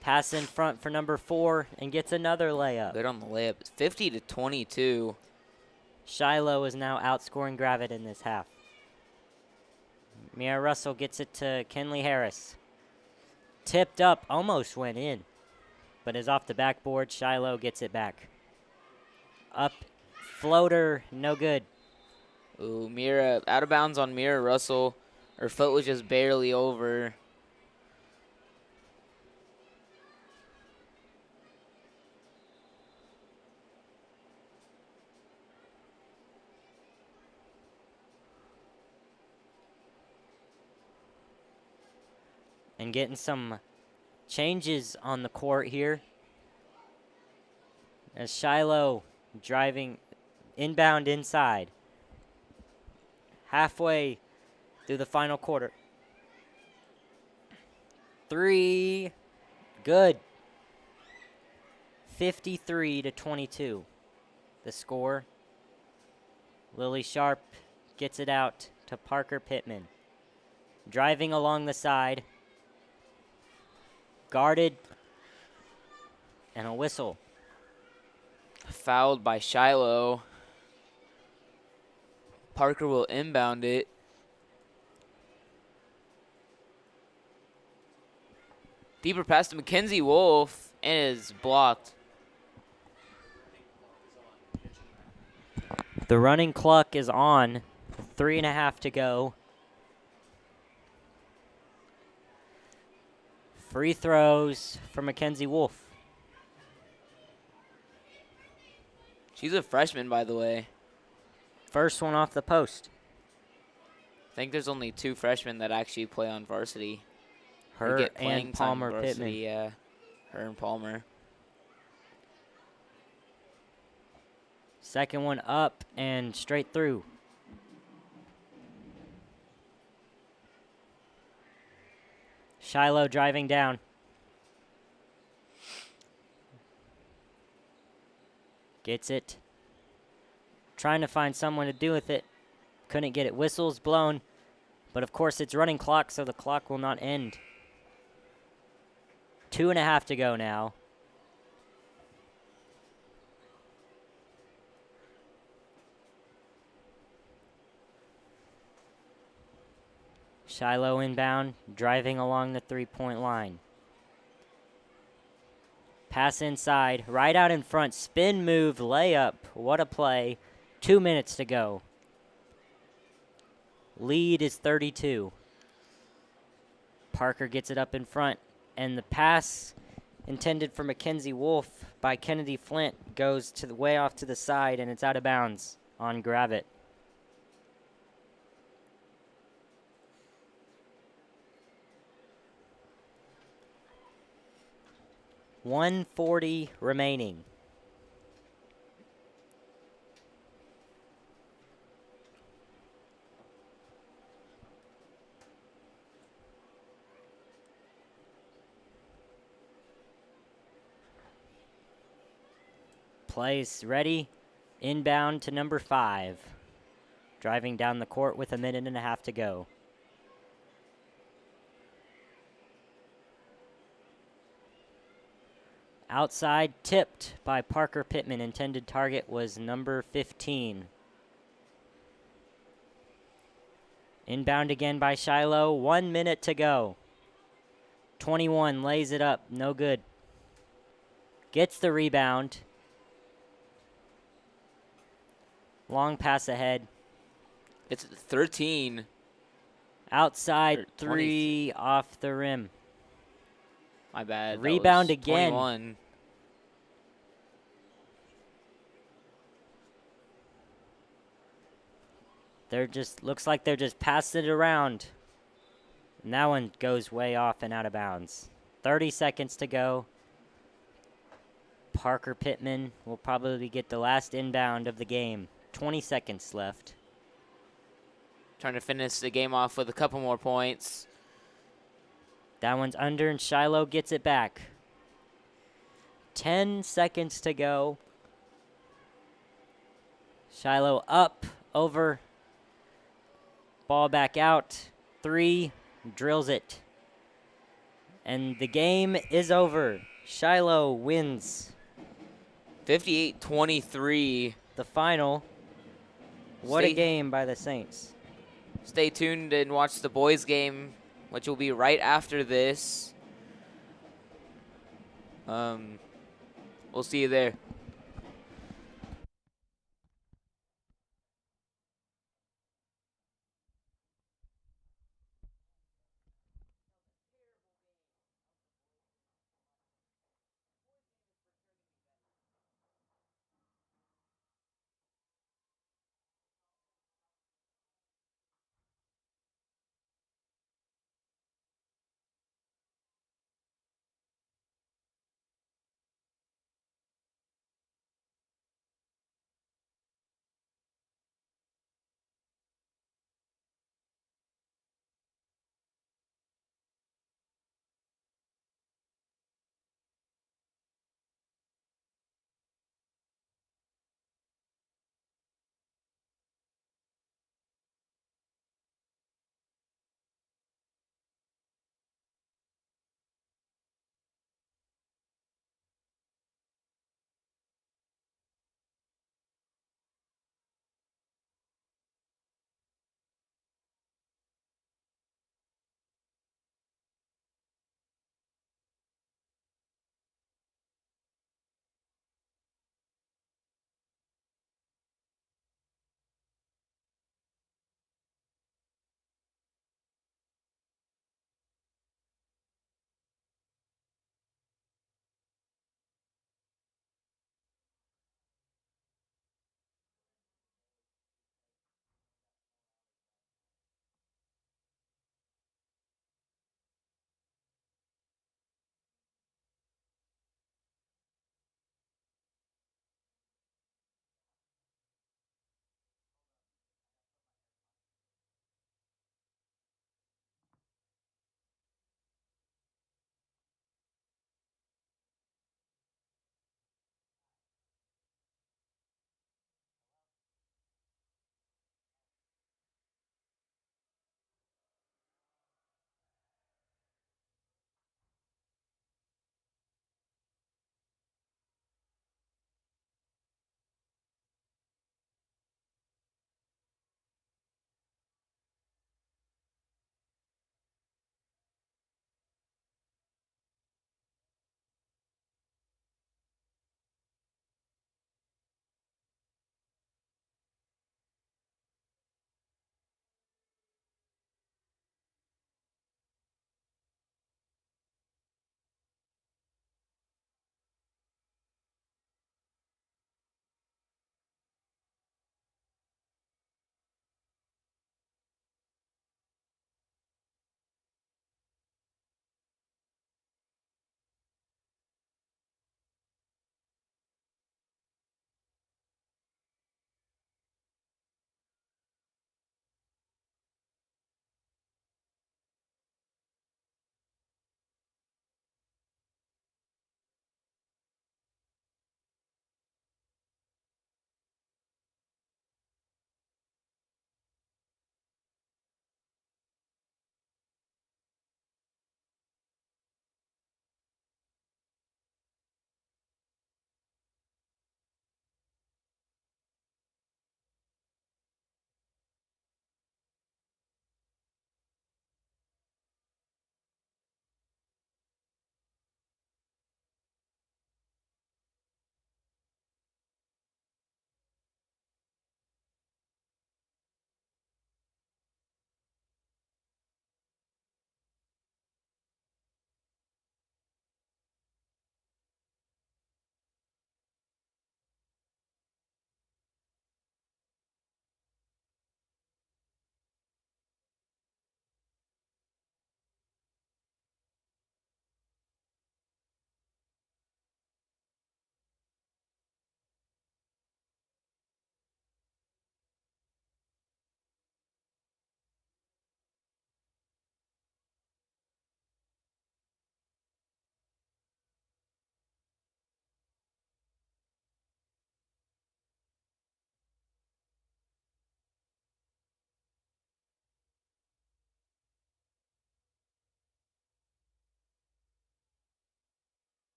Pass in front for number 4 and gets another layup. Good on the layup. It's 50-22. Shiloh is now outscoring Gravette in this half. Mia Russell gets it to Kenley Harris. Tipped up, almost went in, but is off the backboard. Shiloh gets it back. Up, floater, no good. Ooh, Mira, out of bounds on Mira Russell. Her foot was just barely over. And getting some changes on the court here. As Shiloh driving inbound inside. Halfway through the final quarter. 3, good. 53-22, the score. Lily Sharp gets it out to Parker Pittman. Driving along the side. Guarded. And a whistle. Fouled by Shiloh. Parker will inbound it. Deeper pass to Mackenzie Wolf, and is blocked. The running clock is on. 3.5 to go. Free throws for Mackenzie Wolf. She's a freshman, by the way. First one off the post. I think there's only 2 freshmen that actually play on varsity. Her Get playing and time Palmer on varsity, Pittman. Yeah, her and Palmer. Second one up and straight through. Shiloh driving down. Gets it. Trying to find someone to do with it. Couldn't get it. Whistles blown. But of course it's running clock, so the clock will not end. 2.5 to go now. Shiloh inbound, driving along the three-point line. Pass inside, right out in front, spin move, layup. What a play. 2 minutes to go. Lead is 32. Parker gets it up in front, and the pass intended for Mackenzie Wolf by Kennedy Flint goes to the way off to the side, and it's out of bounds on Gravette. .140 remaining. Plays ready. Inbound to number 5. Driving down the court with 1.5 minutes to go. Outside, tipped by Parker Pittman. Intended target was number 15. Inbound again by Shiloh. 1 minute to go. 21 lays it up. No good. Gets the rebound. Long pass ahead. It's 13. Outside, 3 off the rim. My bad. Rebound again. 21. Looks like they're just passing it around. And that one goes way off and out of bounds. 30 seconds to go. Parker Pittman will probably get the last inbound of the game. 20 seconds left. Trying to finish the game off with a couple more points. That one's under, and Shiloh gets it back. 10 seconds to go. Shiloh up, over. Ball back out. 3, drills it. And the game is over. Shiloh wins 58-23. the final. What a Stay, game by the Saints. stay tuned and watch the boys game, which will be right after this. We'll see you there.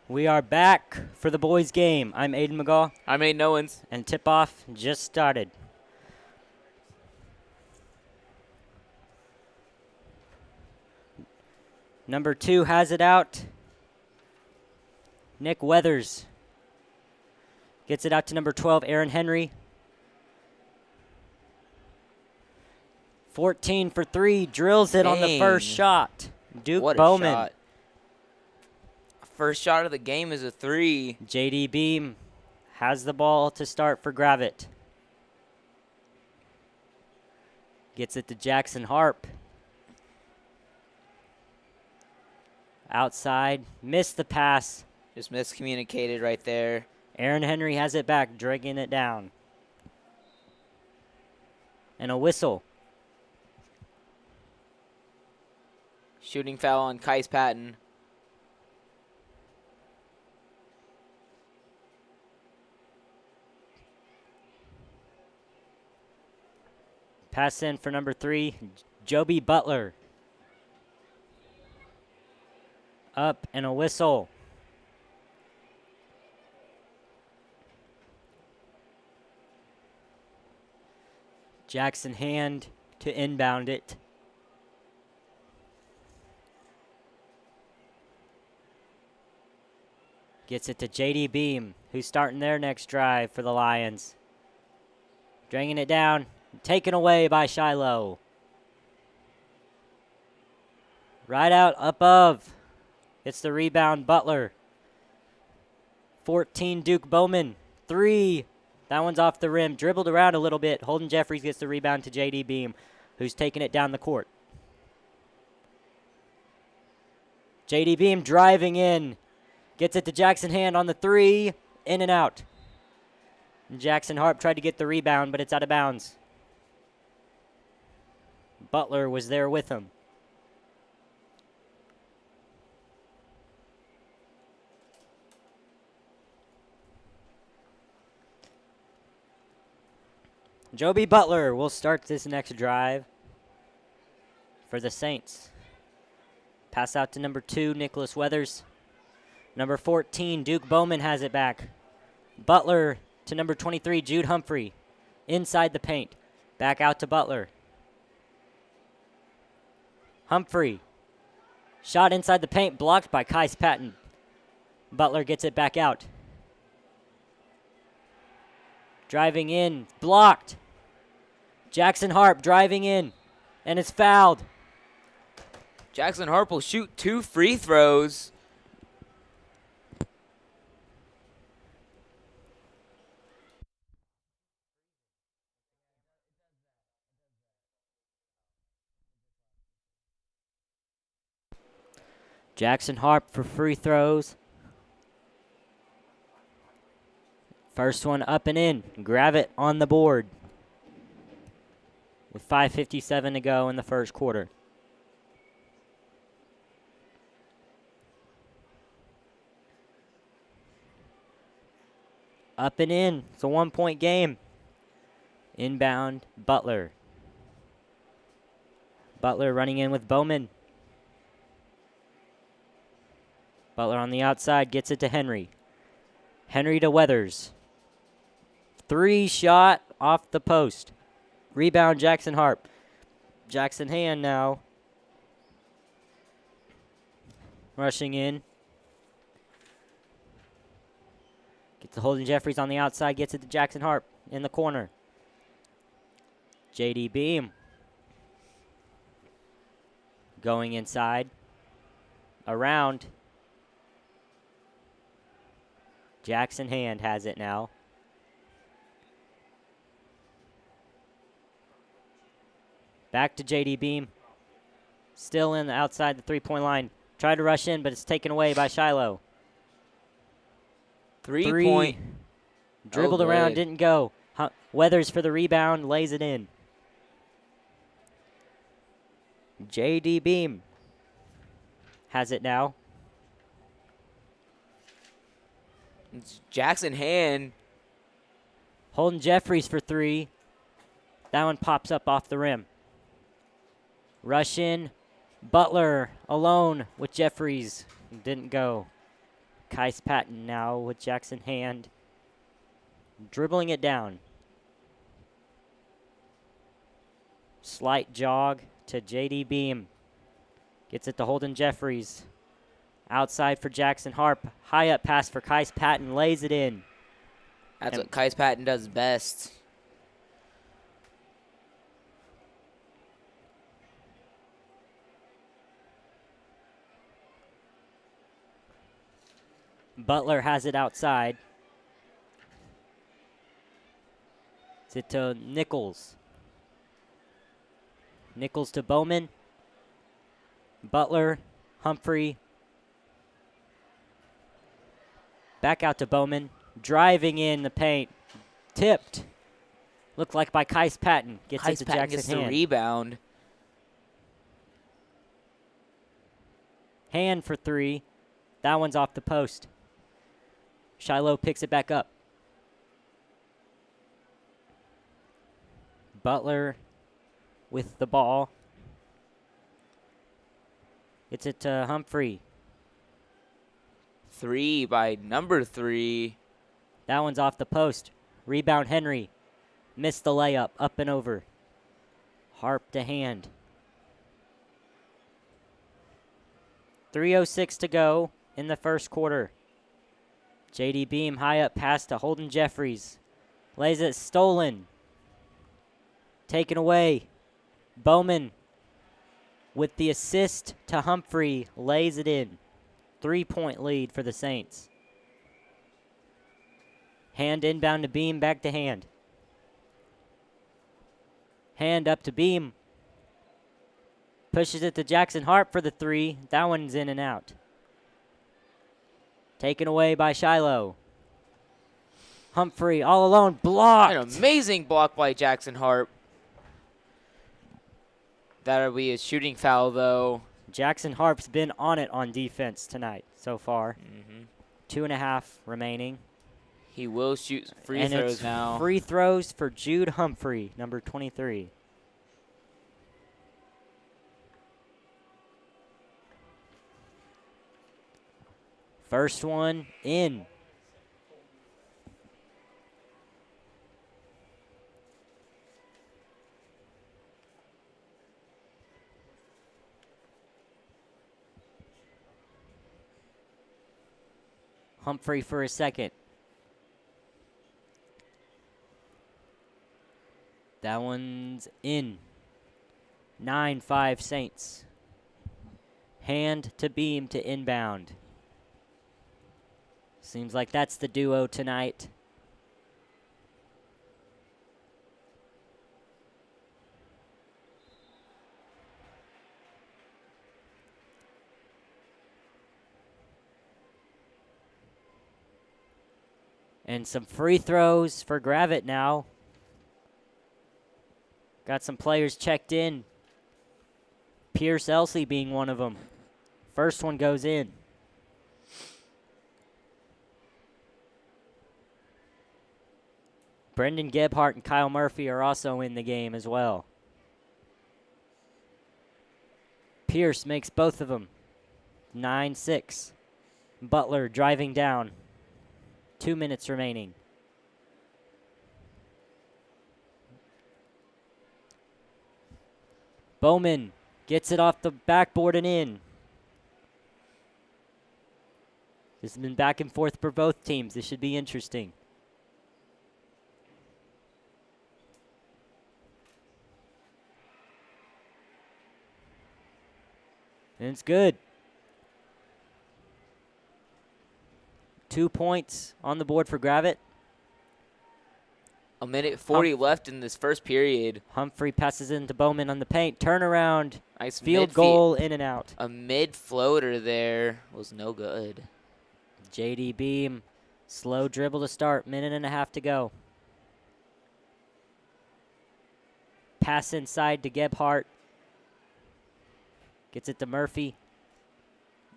We are back for the boys' game. I'm Aiden McGaw, I made no ones. and tip-off just started. Number 2 has it out. Nick Weathers gets it out to number 12, Aaron Henry. 14 for 3, drills it on the first Dang. shot. Duke What a Bowman. shot. First shot of the game is a 3. JD Beam has the ball to start for Gravette. Gets it to Jackson Harp. Outside, missed the pass. Just miscommunicated right there. Aaron Henry has it back, dragging it down. And a whistle. Shooting foul on Kais Patton. Pass in for number 3, Joby Butler. Up and a whistle. Jackson Hand to inbound it. Gets it to JD Beam, who's starting their next drive for the Lions. Dragging it down, taken away by Shiloh. Right out above. It's the rebound, Butler. 14, Duke Bowman. 3. That one's off the rim. Dribbled around a little bit. Holden Jeffries gets the rebound to JD Beam, who's taking it down the court. JD Beam driving in. Gets it to Jackson Hand on the 3. In and out. And Jackson Harp tried to get the rebound, but it's out of bounds. Butler was there with him. Joby Butler will start this next drive for the Saints. Pass out to number 2, Nicholas Weathers. Number 14, Duke Bowman has it back. Butler to number 23, Jude Humphrey. Inside the paint. Back out to Butler. Humphrey. Shot inside the paint, blocked by Kais Patton. Butler gets it back out. Driving in, blocked. Jackson Harp driving in, and it's fouled. Jackson Harp will shoot 2 free throws. Jackson Harp for free throws. First one up and in. Gravette on the board. With 5:57 to go in the first quarter. Up and in. It's a 1-point game. Inbound, Butler. Butler running in with Bowman. Butler on the outside gets it to Henry. Henry to Weathers. 3 shot off the post. Rebound, Jackson Harp. Jackson Hand now. Rushing in. Gets to Holden Jeffries on the outside. Gets it to Jackson Harp in the corner. JD Beam. Going inside. Around. Jackson Hand has it now. Back to JD Beam. Still in the outside the three-point line. Tried to rush in, but it's taken away by Shiloh. 3-point. Dribbled around, didn't go. Weathers for the rebound, lays it in. JD Beam has it now. It's Jackson Hand. Holden Jeffries for 3. That one pops up off the rim. Rush in. Butler alone with Jeffries. Didn't go. Kais Patton now with Jackson Hand. Dribbling it down. Slight jog to J.D. Beam. Gets it to Holden Jeffries. Outside for Jackson Harp. High up pass for Kais Patton. Lays it in. That's what Kais Patton does best. Butler has it outside. It's it to Nichols. Nichols to Bowman. Butler, Humphrey. Back out to Bowman. Driving in the paint. Tipped. Looked like by Kais Patton. Gets Kais it to Patton Jackson gets the Hand. rebound. Hand for three. That one's off the post. Shiloh picks it back up. Butler with the ball. It's it to Humphrey. 3 by number 3. That one's off the post. Rebound Henry. Missed the layup. Up and over. Harp to Hand. 3:06 to go in the first quarter. J.D. Beam high up pass to Holden Jeffries. Lays it stolen. Taken away. Bowman with the assist to Humphrey. Lays it in. 3-point lead for the Saints. Hand inbound to Beam. Back to Hand. Hand up to Beam. Pushes it to Jackson Harp for the three. That one's in and out. Taken away by Shiloh. Humphrey all alone. Blocked. An amazing block by Jackson Harp. That'll be a shooting foul, though. Jackson Harp's been on it on defense tonight so far. 2.5 remaining. He will shoot free And throws it's now. free throws for Jude Humphrey, number 23. First one in. Humphrey for a second. That one's in. 9-5 Saints. Hand to Beam to inbound. Seems like that's the duo tonight. And some free throws for Gravette now. Got some players checked in. Pierce Elsie being one of them. First one goes in. Brendan Gebhardt and Kyle Murphy are also in the game as well. Pierce makes both of them. 9-6. Butler driving down. 2 minutes remaining. Bowman gets it off the backboard and in. This has been back and forth for both teams. This should be interesting. And it's good. 2 points on the board for Gravette. 1:40 left in this first period. Humphrey passes into Bowman on the paint. Turnaround. Nice Field goal in and out. A mid floater there was no good. J.D. Beam. Slow dribble to start. 1.5 to go. Pass inside to Gebhardt. Gets it to Murphy.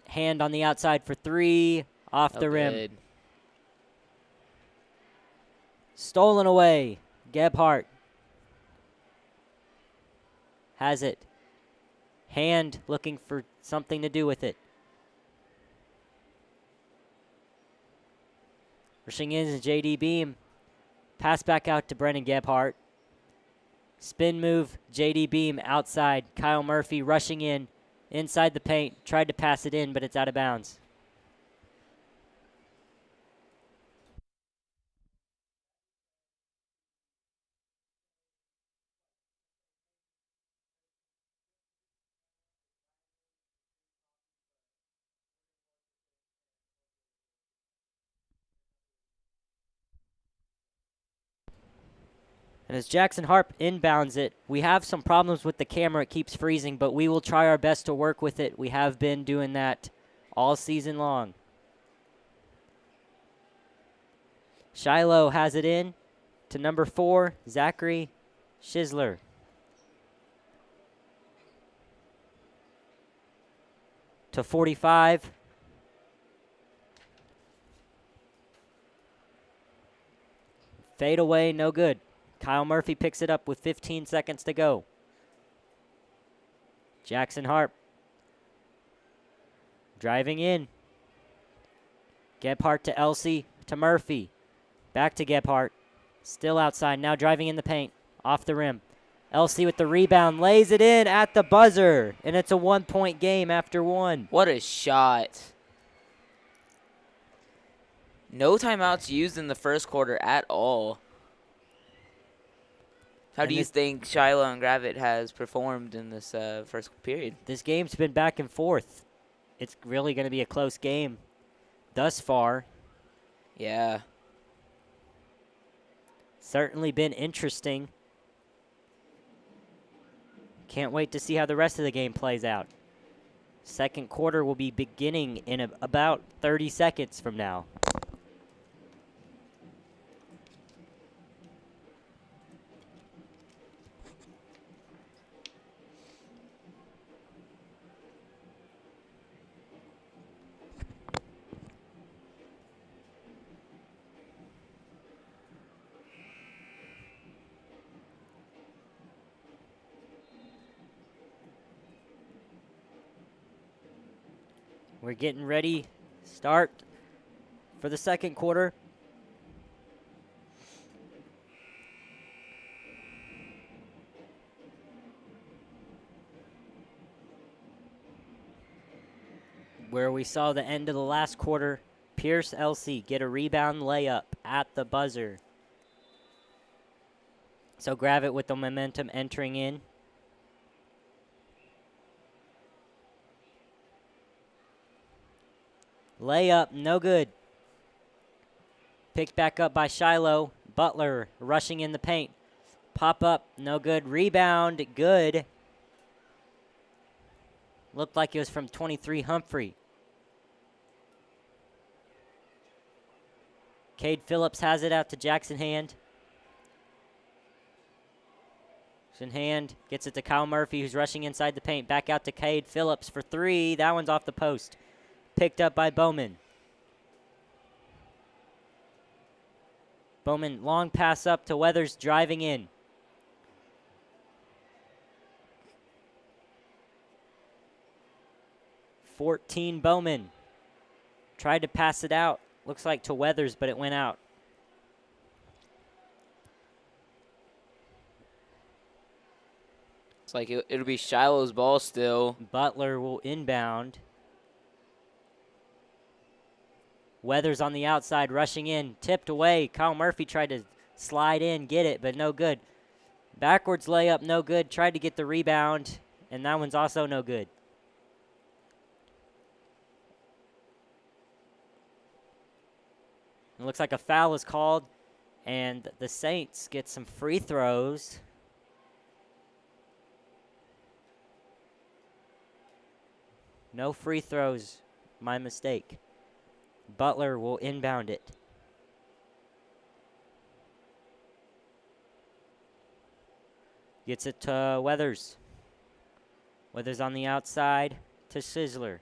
Hand on the outside for three. Off the rim. Good. Stolen away. Gebhardt has it. Hand looking for something to do with it. Rushing in is J.D. Beam. Pass back out to Brennan Gebhardt. Spin move, J.D. Beam outside. Kyle Murphy rushing in, inside the paint. Tried to pass it in, but it's out of bounds. And as Jackson Harp inbounds it, we have some problems with the camera. It keeps freezing, but we will try our best to work with it. We have been doing that all season long. Shiloh has it in to number 4, Zachary Schisler. To 45. Fade away, no good. Kyle Murphy picks it up with 15 seconds to go. Jackson Harp driving in. Gebhardt to Elsey to Murphy. Back to Gebhardt. Still outside, now driving in the paint. Off the rim. Elsey with the rebound, lays it in at the buzzer. And it's a 1-point game after 1. What a shot. No timeouts used in the first quarter at all. How do you think Shiloh and Gravette has performed in this first period? This game's been back and forth. It's really going to be a close game thus far. Yeah. Certainly been interesting. Can't wait to see how the rest of the game plays out. Second quarter will be beginning in about 30 seconds from now. We're getting ready. Start for the second quarter. Where we saw the end of the last quarter, Pierce Elsey get a rebound layup at the buzzer. So Gravette with the momentum entering in. Layup, no good. Picked back up by Shiloh. Butler rushing in the paint. Pop up, no good. Rebound, good. Looked like it was from 23 Humphrey. Cade Phillips has it out to Jackson Hand. Jackson Hand gets it to Kyle Murphy, who's rushing inside the paint. Back out to Cade Phillips for 3. That one's off the post. Picked up by Bowman. Bowman, long pass up to Weathers, driving in. Bowman. Tried to pass it out. Looks like to Weathers, but it went out. It's like it'll be Shiloh's ball still. Butler will inbound. Weathers on the outside, rushing in, tipped away. Kyle Murphy tried to slide in, get it, but no good. Backwards layup, no good. Tried to get the rebound, and that one's also no good. It looks like a foul is called, and the Saints get some free throws. No free throws, my mistake. Butler will inbound it. Gets it to Weathers. Weathers on the outside to Sizzler.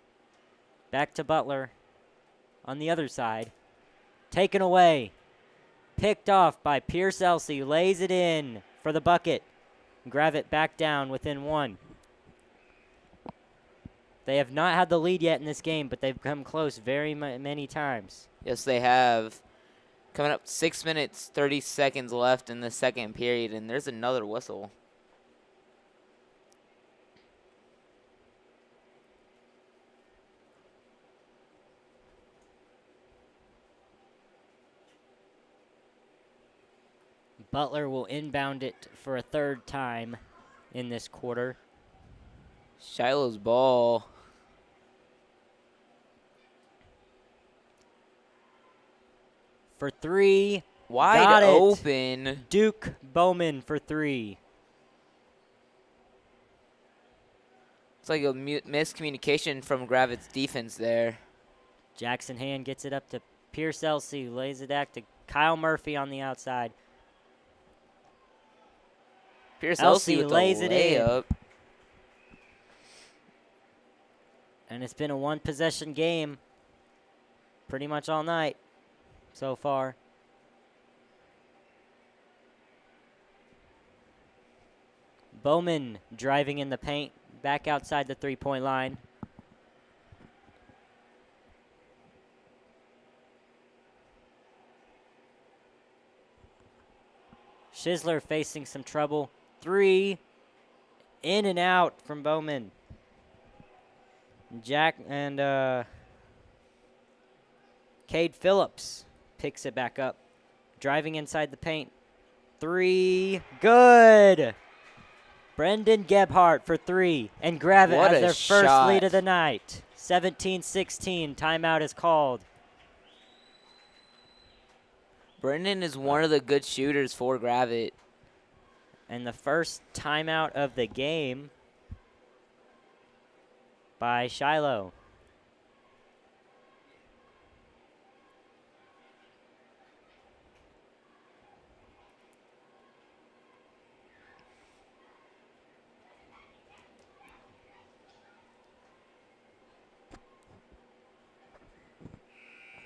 Back to Butler on the other side. Taken away. Picked off by Pierce Elsey. Lays it in for the bucket. Gravette back down within 1. They have not had the lead yet in this game, but they've come close very many times. Yes, they have. Coming up 6 minutes, 30 seconds left in the second period, and there's another whistle. Butler will inbound it for a third time in this quarter. Shiloh's ball. For three. Wide Got it. open. Duke Bowman for three. It's like a miscommunication from Gravette's defense there. Jackson Hand gets it up to Pierce Elsey, lays it back to Kyle Murphy on the outside. Pierce Elsey Elsey with lays the it in. layup. And it's been a one-possession game pretty much all night so far. Bowman driving in the paint, back outside the three-point line. Schizler facing some trouble. Three, in and out from Bowman. Jack and Cade Phillips picks it back up. Driving inside the paint. Three, good. Brendan Gebhardt for three. And Gravette What has a their first shot. lead of the night. 17-16, timeout is called. Brendan is one of the good shooters for Gravette. And the first timeout of the game by Shiloh.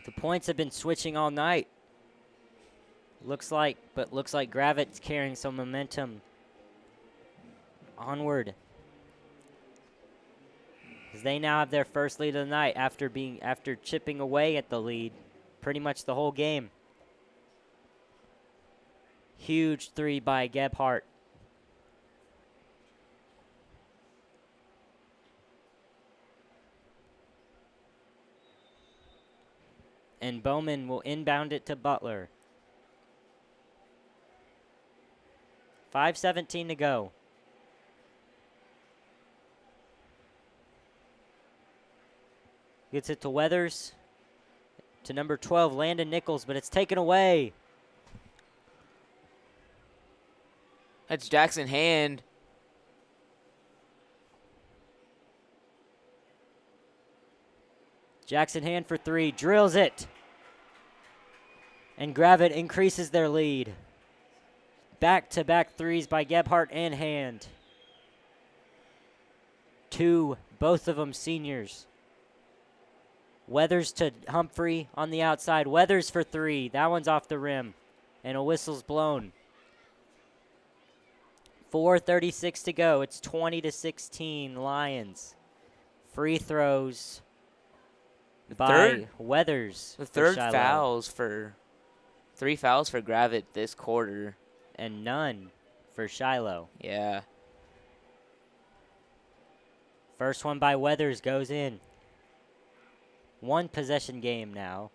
The points have been switching all night. Looks like Gravette's carrying some momentum onward. As they now have their first lead of the night after chipping away at the lead pretty much the whole game. Huge three by Gebhardt. And Bowman will inbound it to Butler. 5:17 to go. Gets it to Weathers. To number 12, Landon Nichols, but it's taken away. That's Jackson Hand. Jackson Hand for three, drills it. And Gravette increases their lead. Back-to-back threes by Gebhardt and Hand. Two, both of them seniors. Weathers to Humphrey on the outside. Weathers for three. That one's off the rim. And a whistle's blown. 4:36 to go. It's 20-16 Lions. Free throws by Weathers. The for third Shiloh. three fouls for Gravette this quarter. And none for Shiloh. Yeah. First one by Weathers goes in. One possession game now.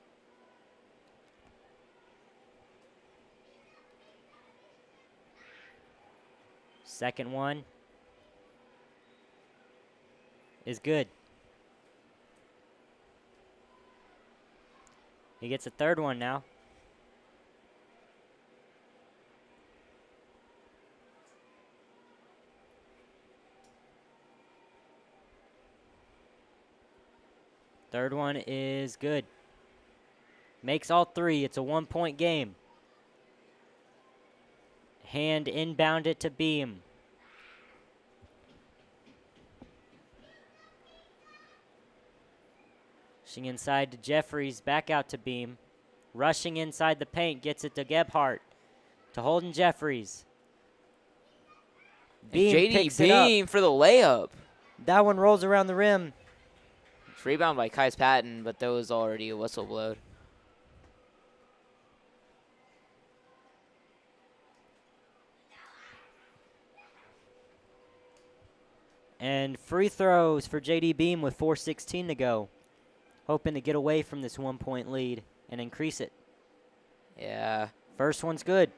Second one is good. He gets a third one now. Third one is good. Makes all three. It's a one-point game. Hand inbound it to Beam. Rushing inside to Jeffries, back out to Beam. Rushing inside the paint, gets it to Gebhardt. To Holden Jeffries. Beam picks it up. Beam for the layup. That one rolls around the rim. It's rebound by Kais Patton, but that was already a whistle blowed. And free throws for J.D. Beam with 4:16 to go. Hoping to get away from this 1-point lead and increase it. Yeah. First one's good.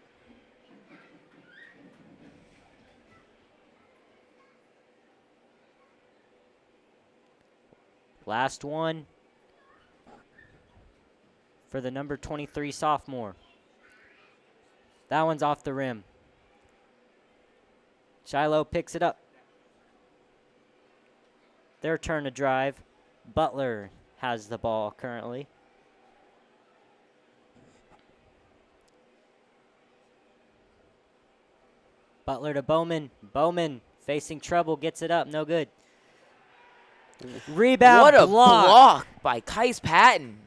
Last one for the number 23 sophomore. That one's off the rim. Shiloh picks it up. Their turn to drive. Butler has the ball currently. Butler to Bowman. Bowman facing trouble, gets it up, no good. Rebound What a block. block by Kais Patton.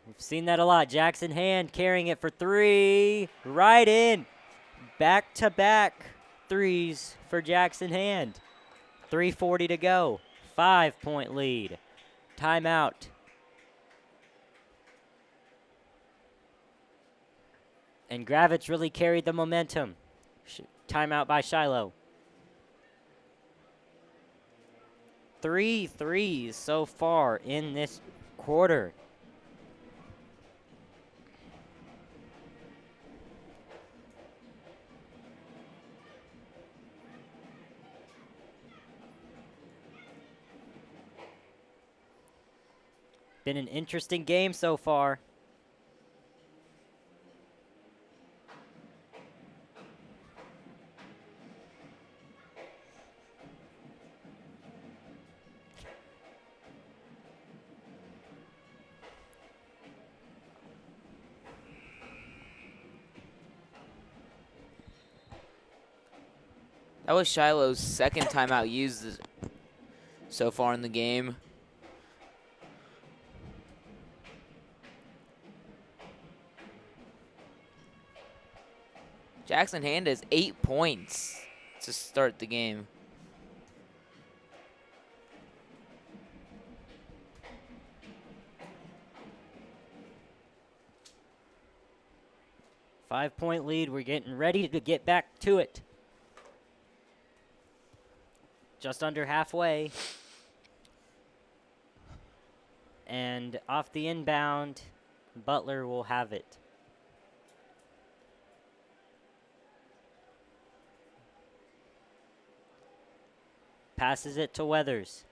We've seen that a lot. Jackson Hand carrying it for three. Right in. Back-to-back threes for Jackson Hand. 3:40 to go. 5-point lead. Timeout. And Gravette's really carried the momentum. Timeout by Shiloh. 3 threes so far in this quarter. Been an interesting game so far. That was Shiloh's second timeout used so far in the game. Jackson Hand has 8 points to start the game. Five-point lead. We're getting ready to get back to it. Just under halfway. And off the inbound, Butler will have it. Passes it to Weathers.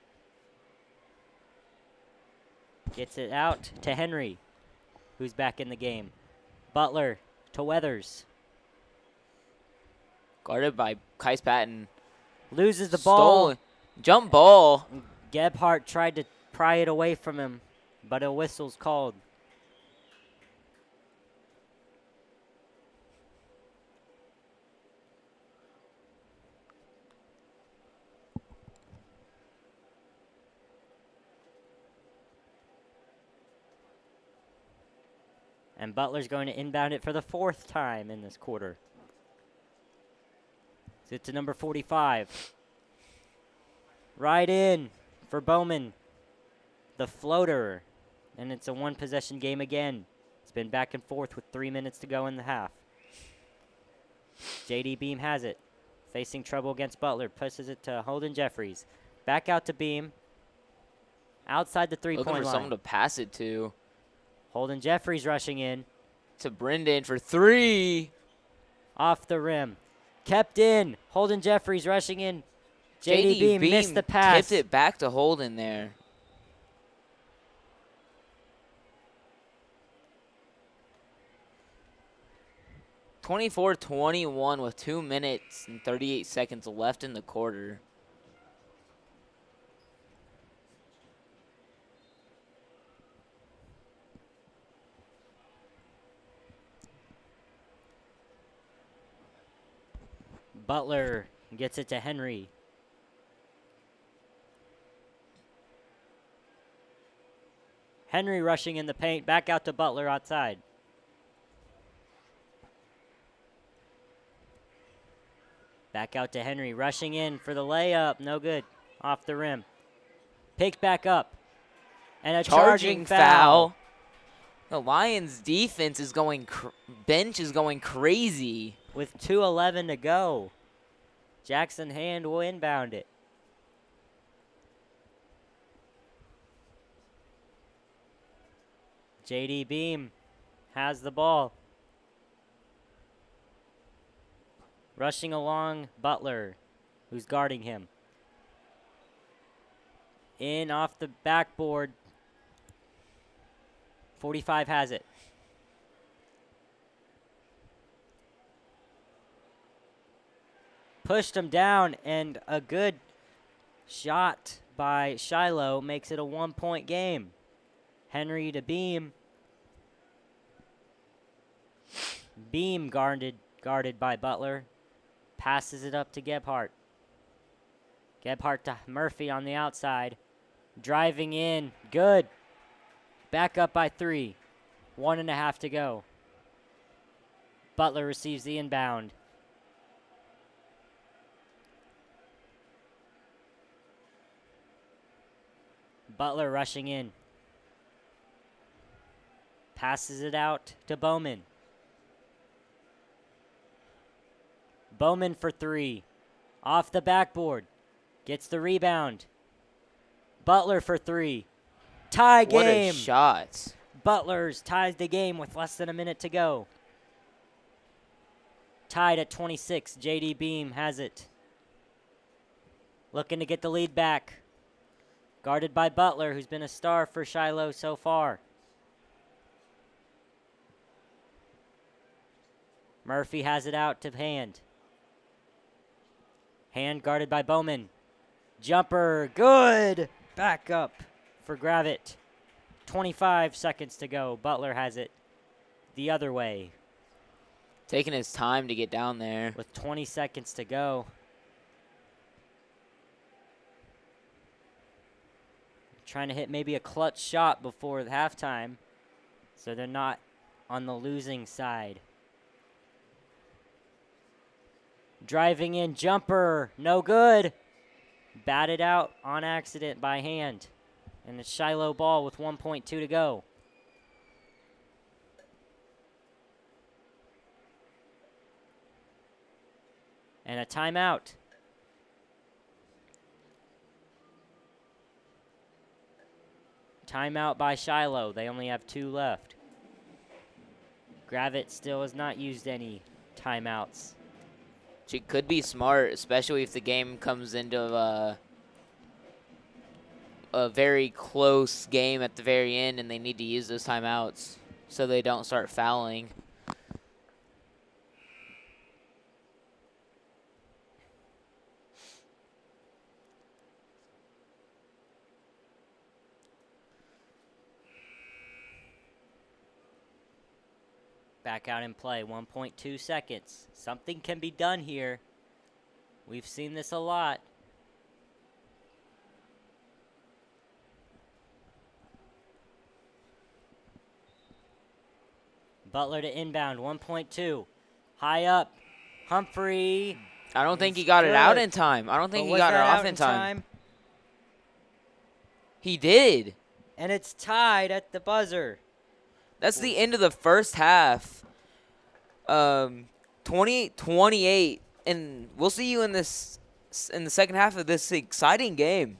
Gets it out to Henry, who's back in the game. Butler to Weathers. Guarded by Kais Patton. Loses the ball. Stolen. Jump ball. Gebhardt tried to pry it away from him, but a whistle's called. And Butler's going to inbound it for the 4th time in this quarter. It's to number 45. Right in for Bowman. The floater. And it's a one-possession game again. It's been back and forth with 3 minutes to go in the half. J.D. Beam has it. Facing trouble against Butler. Pushes it to Holden Jeffries. Back out to Beam. Outside the three-point line. Looking for someone to pass it to. Holden Jeffries rushing in. To Brendan for three. Off the rim. Kept in. Holden Jeffries rushing in. J.D. Beam missed the pass. Tipped it back to Holden there. (24-21) with 2 minutes and 38 seconds left in the quarter. Butler gets it to Henry. Henry rushing in the paint. Back out to Butler outside. Back out to Henry. Rushing in for the layup. No good. Off the rim. Picked back up. And a charging foul. The Lions defense is going, bench is going crazy. With 2:11 to go. Jackson Hand will inbound it. JD Beam has the ball. Rushing along Butler, who's guarding him. In off the backboard. 45 has it. Pushed him down, and a good shot by Shiloh makes it a 1-point game. Henry to Beam. Beam guarded by Butler. Passes it up to Gebhardt. Gebhardt to Murphy on the outside. Driving in. Good. Back up by 3. 1.5 to go. Butler receives the inbound. Butler rushing in. Passes it out to Bowman. Bowman for 3. Off the backboard. Gets the rebound. Butler for 3. Tie game. What a shot. Butler's ties the game with less than a minute to go. Tied at 26. JD Beam has it. Looking to get the lead back. Guarded by Butler, who's been a star for Shiloh so far. Murphy has it out to Hand. Hand guarded by Bowman. Jumper, good! Back up for Gravette. 25 seconds to go. Butler has it the other way. Taking his time to get down there. With 20 seconds to go. Trying to hit maybe a clutch shot before the halftime, so they're not on the losing side. Driving in, jumper, no good. Batted out on accident by Hand. And it's Shiloh ball with 1.2 to go. And a timeout. Timeout by Shiloh. They only have 2 left. Gravette still has not used any timeouts. She could be smart, especially if the game comes into a very close game at the very end and they need to use those timeouts so they don't start fouling. Back out in play, 1.2 seconds. Something can be done here. We've seen this a lot. Butler to inbound, 1.2. High up. Humphrey. I don't think he got it out in time. I don't think he got it off in time. He did. And it's tied at the buzzer. That's the end of the first half. 28, and we'll see you in the second half of this exciting game.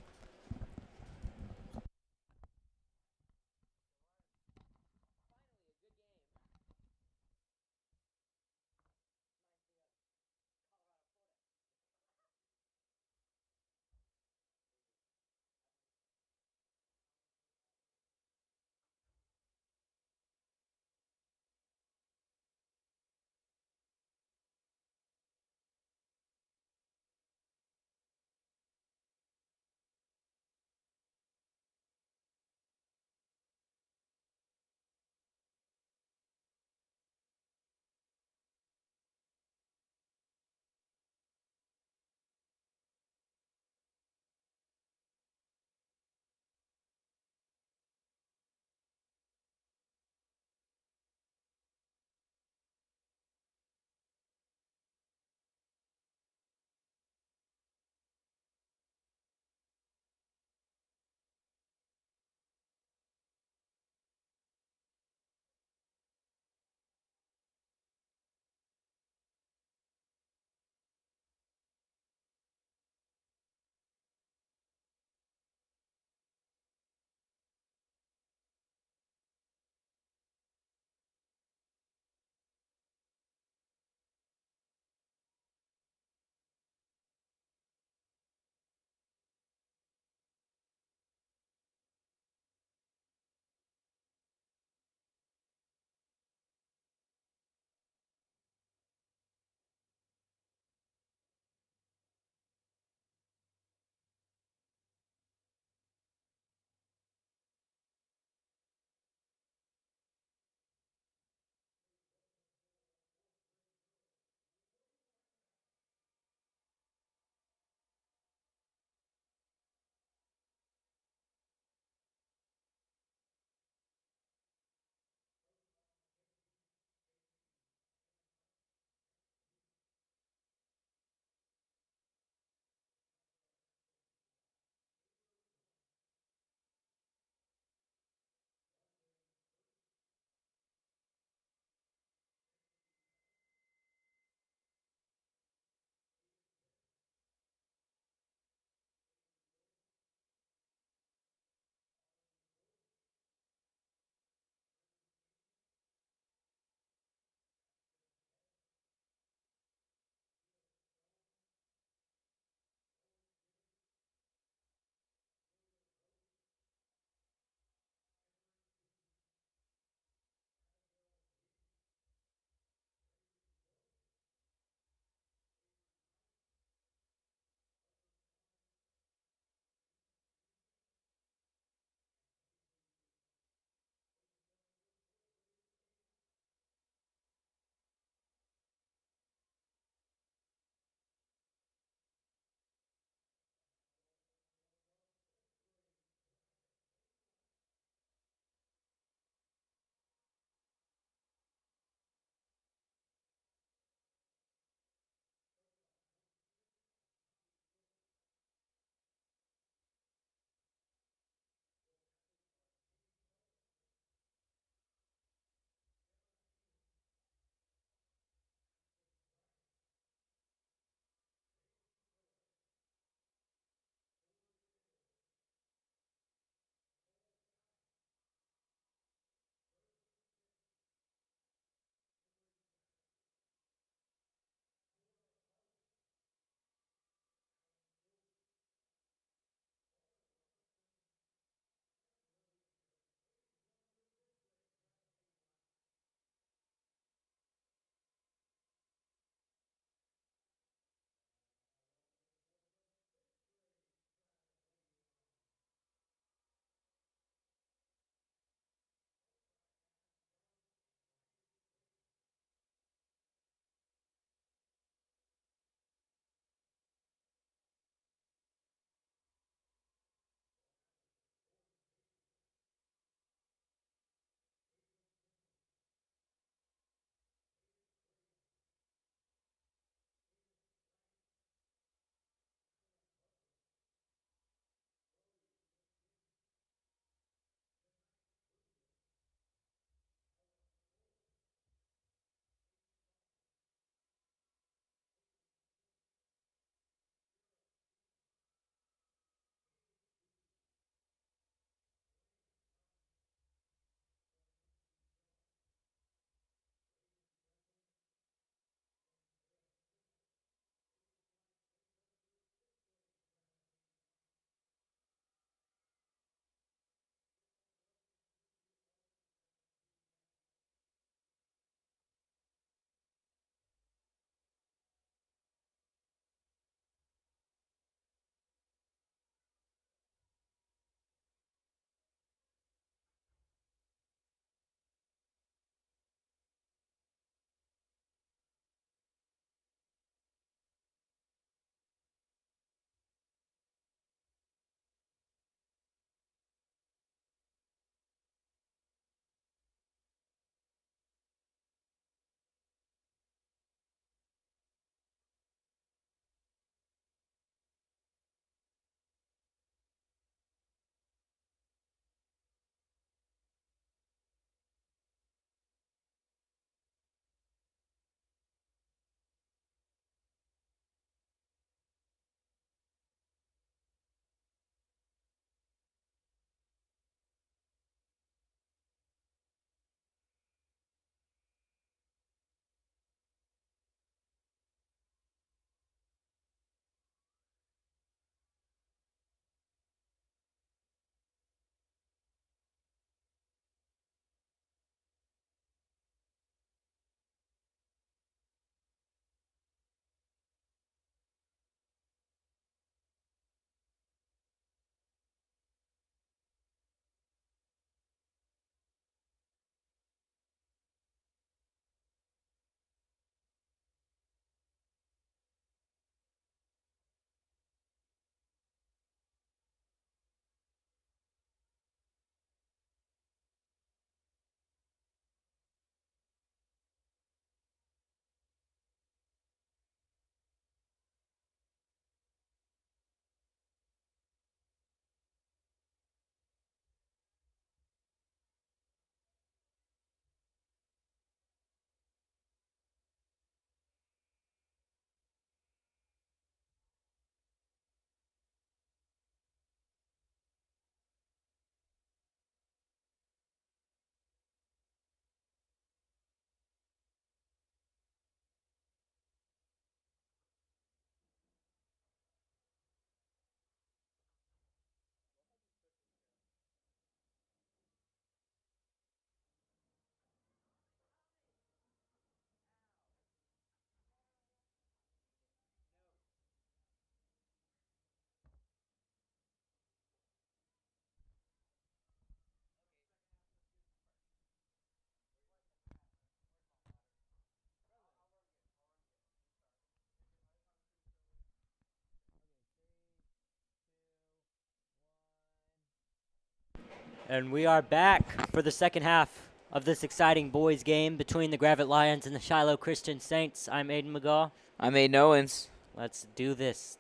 And we are back for the second half of this exciting boys game between the Gravette Lions and the Shiloh Christian Saints. I'm Aiden McGaw. I'm Aiden Owens. Let's do this.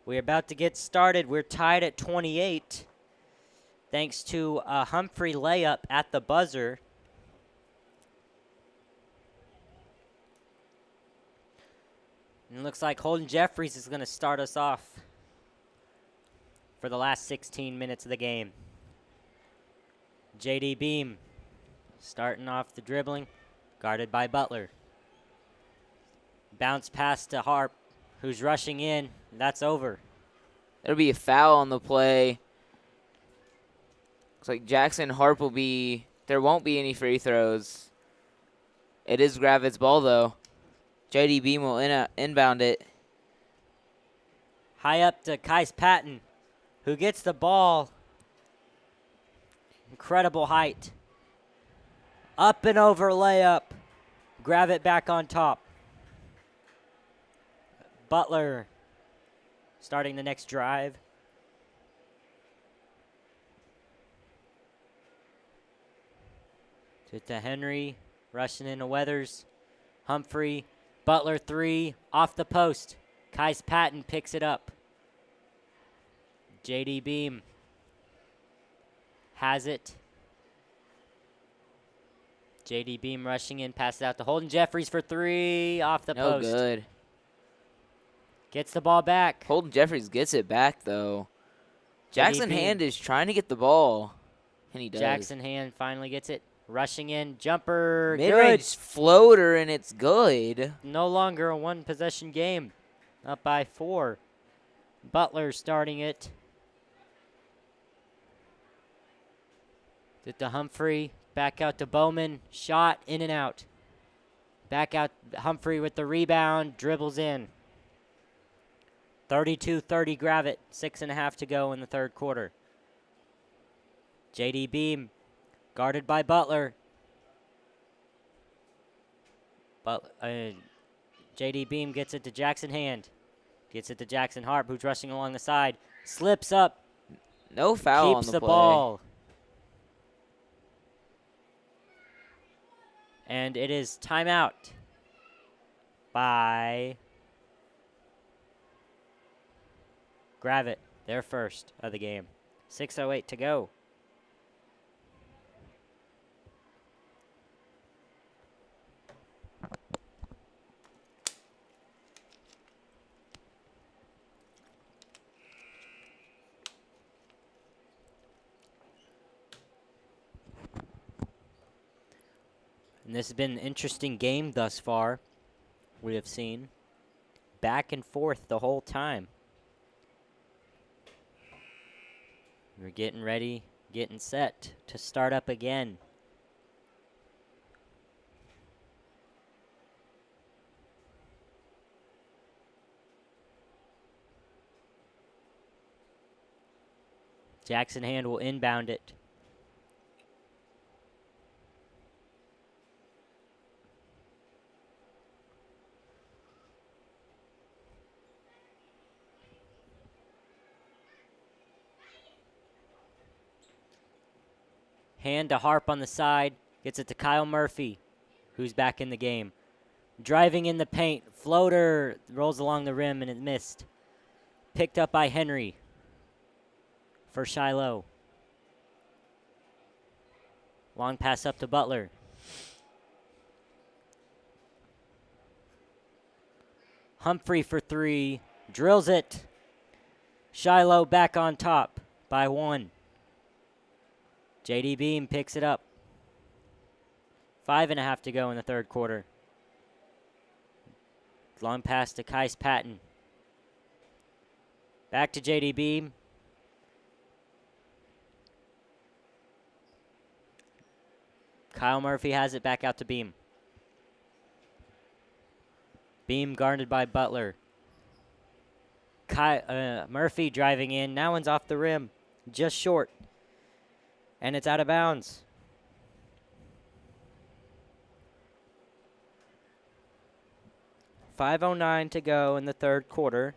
We're about to get started. We're tied at 28 thanks to a Humphrey layup at the buzzer. And it looks like Holden Jeffries is going to start us off for the last 16 minutes of the game. J.D. Beam starting off the dribbling, guarded by Butler. Bounce pass to Harp, who's rushing in. That's over. There'll be a foul on the play. Looks like Jackson Harp will be, there won't be any free throws. It is Gravette's ball, though. J.D. Beam will inbound it. High up to Kais Patton, who gets the ball. Incredible height. Up and over layup. Gravette back on top. Butler starting the next drive. To Henry, rushing into Weathers. Humphrey, Butler three, off the post. Kais Patton picks it up. J.D. Beam has it. J.D. Beam rushing in, passes out to Holden Jeffries for three, off the post. No good. Gets the ball back. Holden Jeffries gets it back, though. Jackson Beam. Hand is trying to get the ball, and he does. Jackson Hand finally gets it. Rushing in, jumper, Mid-range floater, and it's good. good. No longer a one-possession game. Up by 4. Butler starting it. To Humphrey, back out to Bowman. Shot, in and out. Back out Humphrey with the rebound, dribbles in. 32-30 Gravette, 6.5 to go in the third quarter. J.D. Beam, guarded by Butler. J.D. Beam gets it to Jackson Hand. Gets it to Jackson Harp, who's rushing along the side. Slips up. No foul Keeps on the play. ball. And it is timeout by Gravette, their first of the game. 6:08 to go. And this has been an interesting game thus far, we have seen. Back and forth the whole time. We're getting ready, getting set to start up again. Jackson Hand will inbound it. Hand to Harp on the side. Gets it to Kyle Murphy, who's back in the game. Driving in the paint. Floater rolls along the rim and it missed. Picked up by Henry for Shiloh. Long pass up to Butler. Humphrey for three. Drills it. Shiloh back on top by 1. J.D. Beam picks it up. 5.5 to go in the third quarter. Long pass to Kais Patton. Back to J.D. Beam. Kyle Murphy has it back out to Beam. Beam guarded by Butler. Murphy driving in. Now one's off the rim. Just short. And it's out of bounds. .509 to go in the third quarter.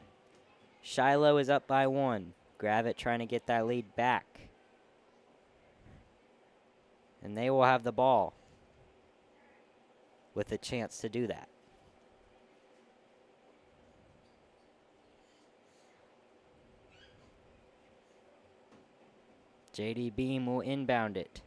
Shiloh is up by 1. Gravette trying to get that lead back. And they will have the ball with a chance to do that. JD Beam will inbound it.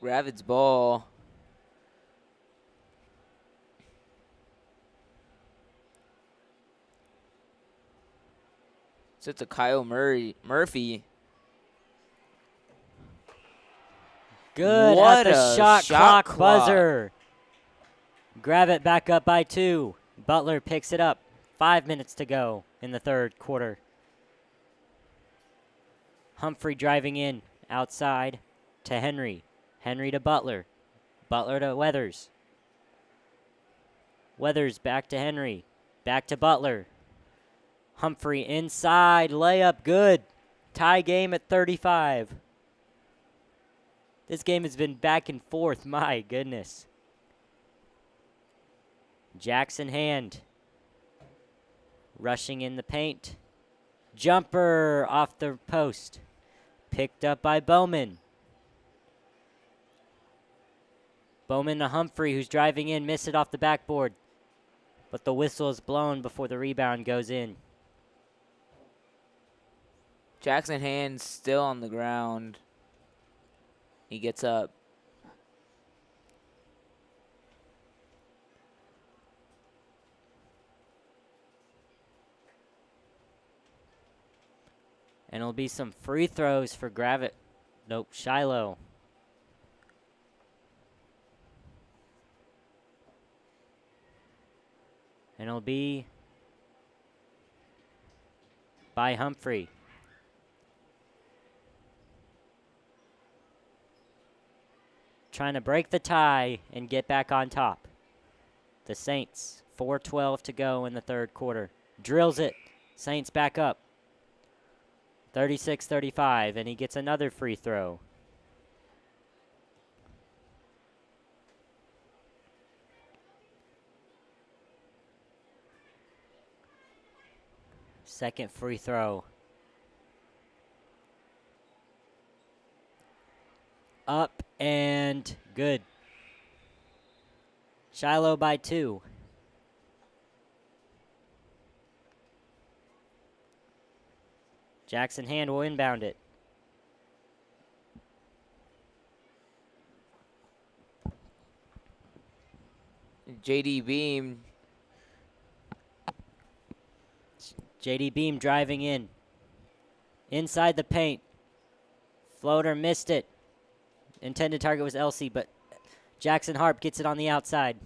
Gravette's ball. So it's a Kyle Murphy. Good What at the a shot shot clock clock. buzzer. Gravette back up by 2. Butler picks it up. 5 minutes to go in the third quarter. Humphrey driving in outside to Henry. Henry to Butler. Butler to Weathers. Weathers back to Henry. Back to Butler. Humphrey inside. Layup good. Tie game at 35. This game has been back and forth. My goodness. Jackson Hand. Rushing in the paint. Jumper off the post. Picked up by Bowman. Bowman to Humphrey, who's driving in. Missed it off the backboard. But the whistle is blown before the rebound goes in. Jackson Hand still on the ground. He gets up. And it'll be some free throws for Gravette. Nope, Shiloh. And it'll be by Humphrey. Trying to break the tie and get back on top. The Saints, 4:12 to go in the third quarter. Drills it. Saints back up. 36-35, and he gets another free throw. Second free throw. Up and good. Shiloh by 2. Jackson Hand will inbound it. JD Beam. JD Beam driving in. Inside the paint. Floater missed it. Intended target was Elsie, but Jackson Harp gets it on the outside.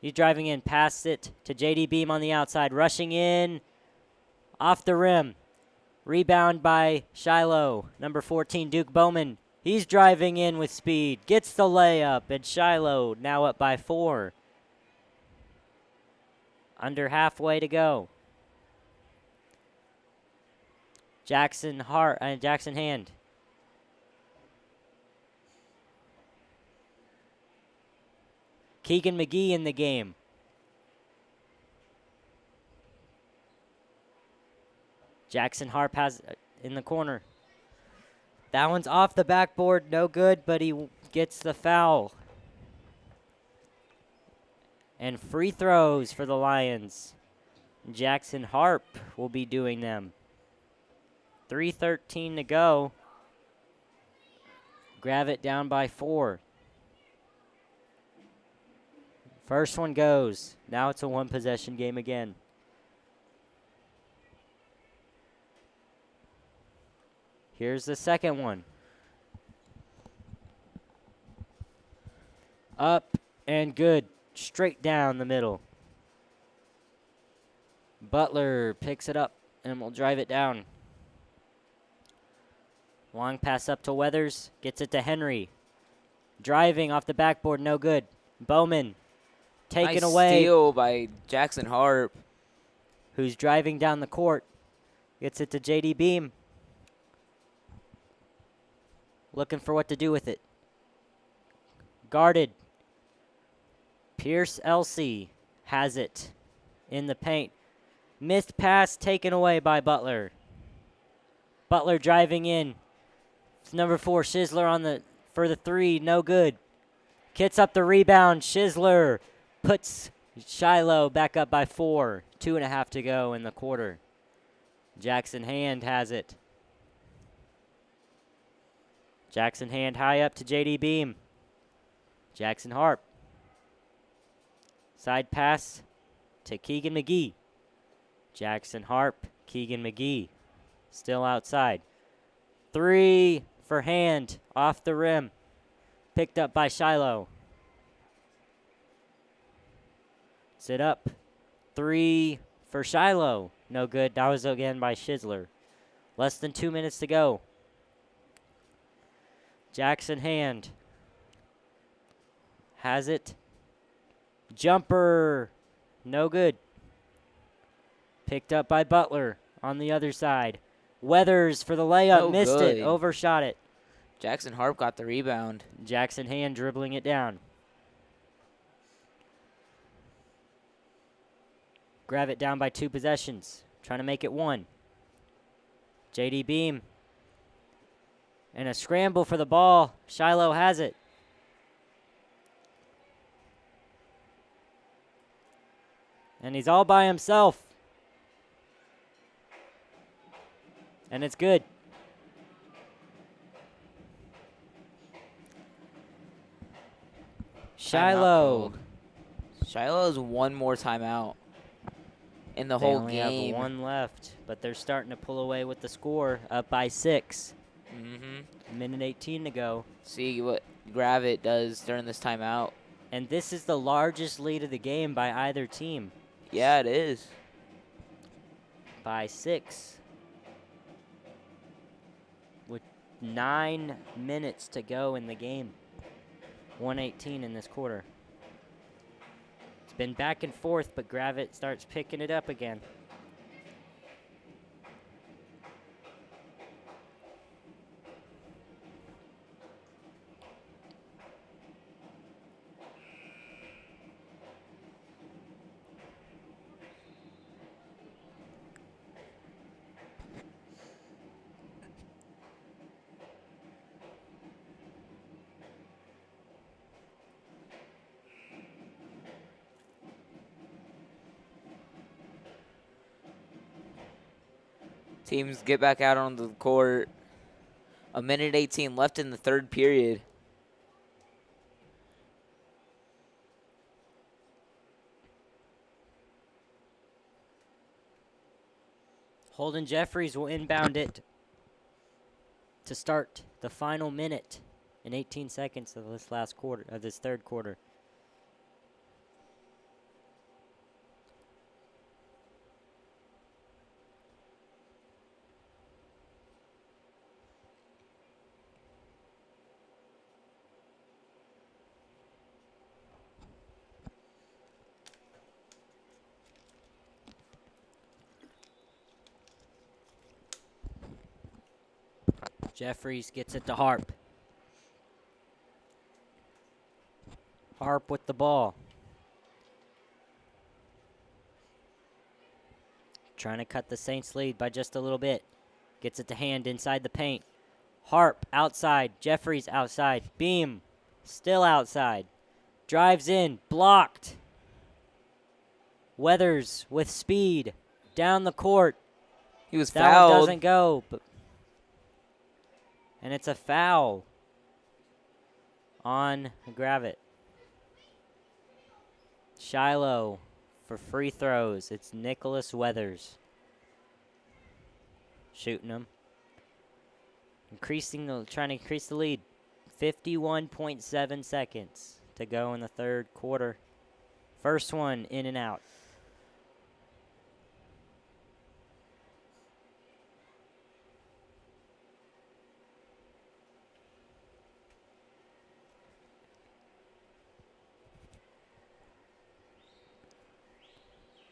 He's driving in, past it to JD Beam on the outside, rushing in, off the rim. Rebound by Shiloh, number 14, Duke Bowman. He's driving in with speed, gets the layup, and Shiloh now up by 4. Under halfway to go. Jackson Hand. Keegan McGee in the game. Jackson Harp has in the corner. That one's off the backboard, no good, but he gets the foul. And free throws for the Lions. Jackson Harp will be doing them. 3:13 to go. Gravette down by 4. First one goes. Now it's a one-possession game again. Here's the second one. Up and good. Straight down the middle. Butler picks it up and will drive it down. Long pass up to Weathers. Gets it to Henry. Driving off the backboard, no good. Bowman taken Nice away. steal by Jackson Harp. who's driving down the court. Gets it to J.D. Beam. Looking for what to do with it. Guarded. Pierce Elsie has it in the paint. Missed pass taken away by Butler. Butler driving in. It's number 4, Shizler for the 3, no good. Gets up the rebound. Shizler puts Shiloh back up by 4. 2.5 to go in the quarter. Jackson Hand has it. Jackson Hand high up to J.D. Beam. Jackson Harp. Side pass to Keegan McGee. Jackson Harp, Keegan McGee. Still outside. 3 for Hand, off the rim. Picked up by Shiloh. Sit up. 3 for Shiloh. No good. That was again by Shizler. Less than 2 minutes to go. Jackson Hand has it. Jumper. No good. Picked up by Butler on the other side. Weathers for the layup. No Missed good. it. Overshot it. Jackson Harp got the rebound. Jackson Hand dribbling it down. Gravette down by 2 possessions. Trying to make it 1. J.D. Beam. And a scramble for the ball. Shiloh has it. And he's all by himself. And it's good. Shiloh. Shiloh has one more timeout in the They whole only game. have 1 left, but they're starting to pull away with the score, up by 6. Minute 18 to go. See what Gravette does during this timeout. And this is the largest lead of the game by either team. Yeah, it is. By 6. With 9 minutes to go in the game. 1:18 in this quarter. It's been back and forth, but Gravette starts picking it up again. Teams get back out on the court. 1:18 left in the third period. Holden Jeffries will inbound it to start the final minute and 18 seconds of this last quarter, of this third quarter. Jeffries gets it to Harp. Harp with the ball. Trying to cut the Saints lead by just a little bit. Gets it to Hand inside the paint. Harp outside. Jeffries outside. Beam still outside. Drives in. Blocked. Weathers with speed. Down the court. He was That fouled. one doesn't go. And it's a foul on Gravette. Shiloh for free throws. It's Nicholas Weathers shooting them. Trying to increase the lead. 51.7 seconds to go in the third quarter. First one in and out.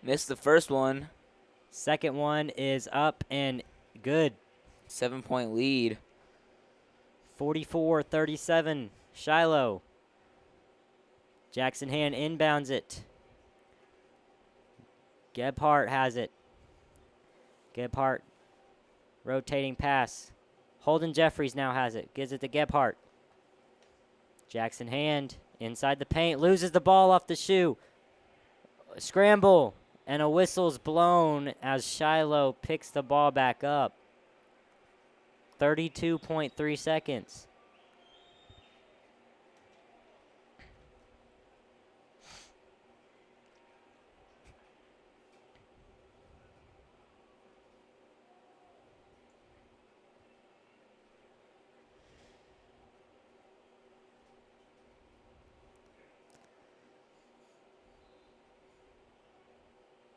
Missed the first one. Second one is up and good. 7-point lead. 44-37, Shiloh. Jackson Hand inbounds it. Gebhardt has it. Gebhardt rotating pass. Holden Jeffries now has it. Gives it to Gebhardt. Jackson Hand inside the paint. Loses the ball off the shoe. Scramble. And a whistle's blown as Shiloh picks the ball back up. 32.3 seconds.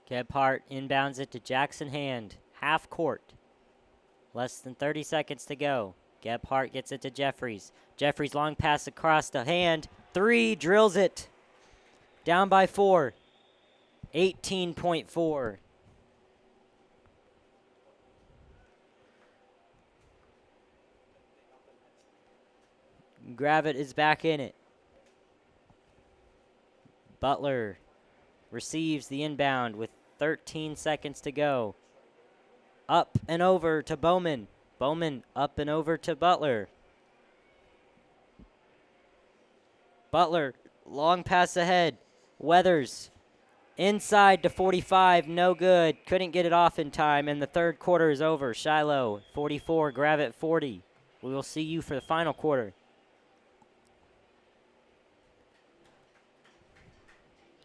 Gebhardt inbounds it to Jackson Hand. Half court. Less than 30 seconds to go. Gebhardt gets it to Jeffries. Jeffries long pass across the Hand. 3, drills it. Down by 4. 18.4. Gravette is back in it. Butler receives the inbound with 13 seconds to go. Up and over to Bowman. Bowman up and over to Butler. Butler, long pass ahead. Weathers, inside to 45, no good. Couldn't get it off in time, and the third quarter is over. Shiloh, 44, Gravette, 40. We will see you for the final quarter.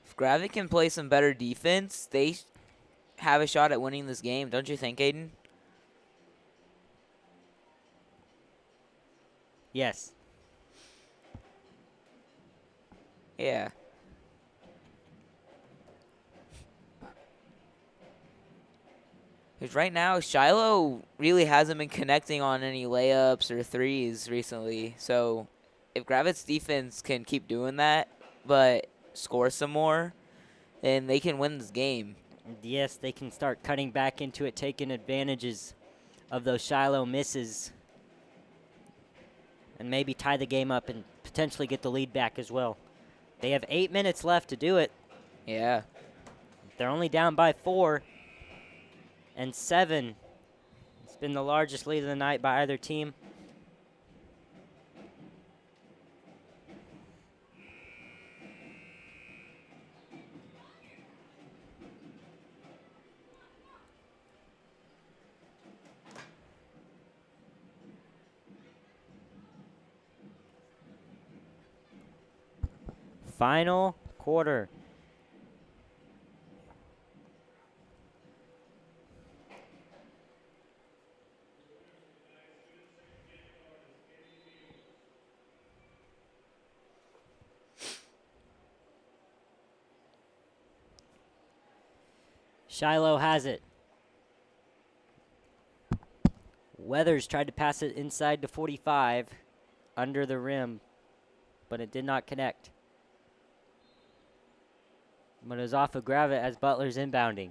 If Gravette can play some better defense, they have a shot at winning this game. Don't you think, Aiden? Yes. Yeah. Because right now, Shiloh really hasn't been connecting on any layups or threes recently. So if Gravette's defense can keep doing that, but score some more, then they can win this game. Yes, they can start cutting back into it, taking advantages of those Shiloh misses, and maybe tie the game up and potentially get the lead back as well. They have 8 minutes left to do it. Yeah. They're only down by 4 and 7. It's been the largest lead of the night by either team. Final quarter. Shiloh has it. Weathers tried to pass it inside to 45, under the rim, but it did not connect. But it was off of Gravette as Butler's inbounding.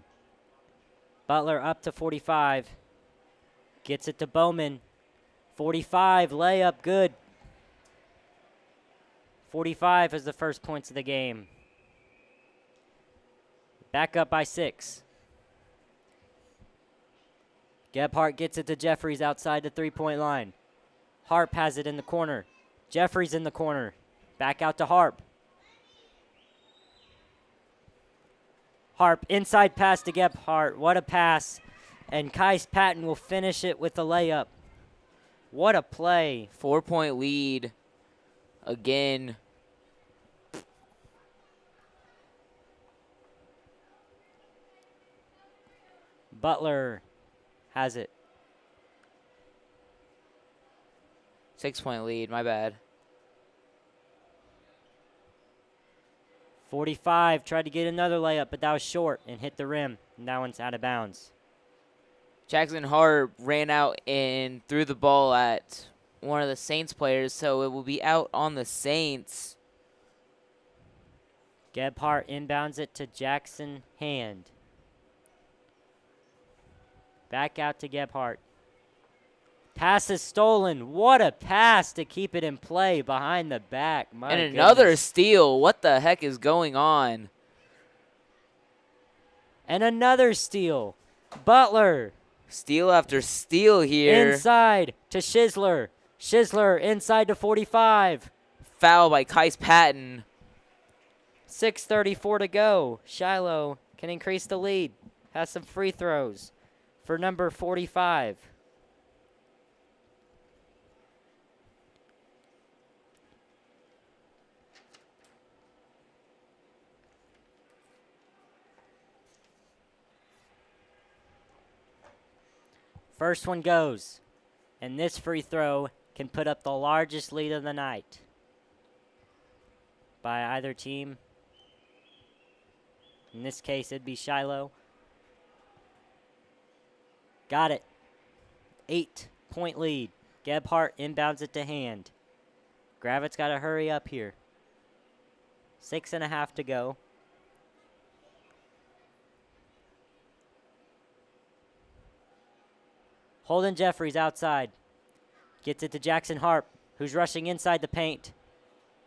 Butler up to 45. Gets it to Bowman. 45, layup, good. 45 is the first points of the game. Back up by 6. Gebhardt gets it to Jeffries outside the three-point line. Harp has it in the corner. Jeffries in the corner. Back out to Harp. Harp, inside pass to Gebhardt. What a pass. And Kais Patton will finish it with a layup. What a play. 4-point lead again. Butler has it. 6-point lead, my bad. 45, tried to get another layup, but that was short and hit the rim. And that one's out of bounds. Jackson Harp ran out and threw the ball at one of the Saints players, so it will be out on the Saints. Gebhardt inbounds it to Jackson Hand. Back out to Gebhardt. Pass is stolen. What a pass to keep it in play behind the back. My And another goodness. steal. What the heck is going on? And another steal. Butler. Steal after steal here. Inside to Shizler. Shizler inside to 45. Foul by Kais Patton. 6:34 to go. Shiloh can increase the lead. Has some free throws for number 45. First one goes, and this free throw can put up the largest lead of the night by either team. In this case, it'd be Shiloh. Got it. 8-point lead. Gebhardt inbounds it to Hand. Gravette's got to hurry up here. 6.5 to go. Holden Jeffries outside. Gets it to Jackson Harp, who's rushing inside the paint.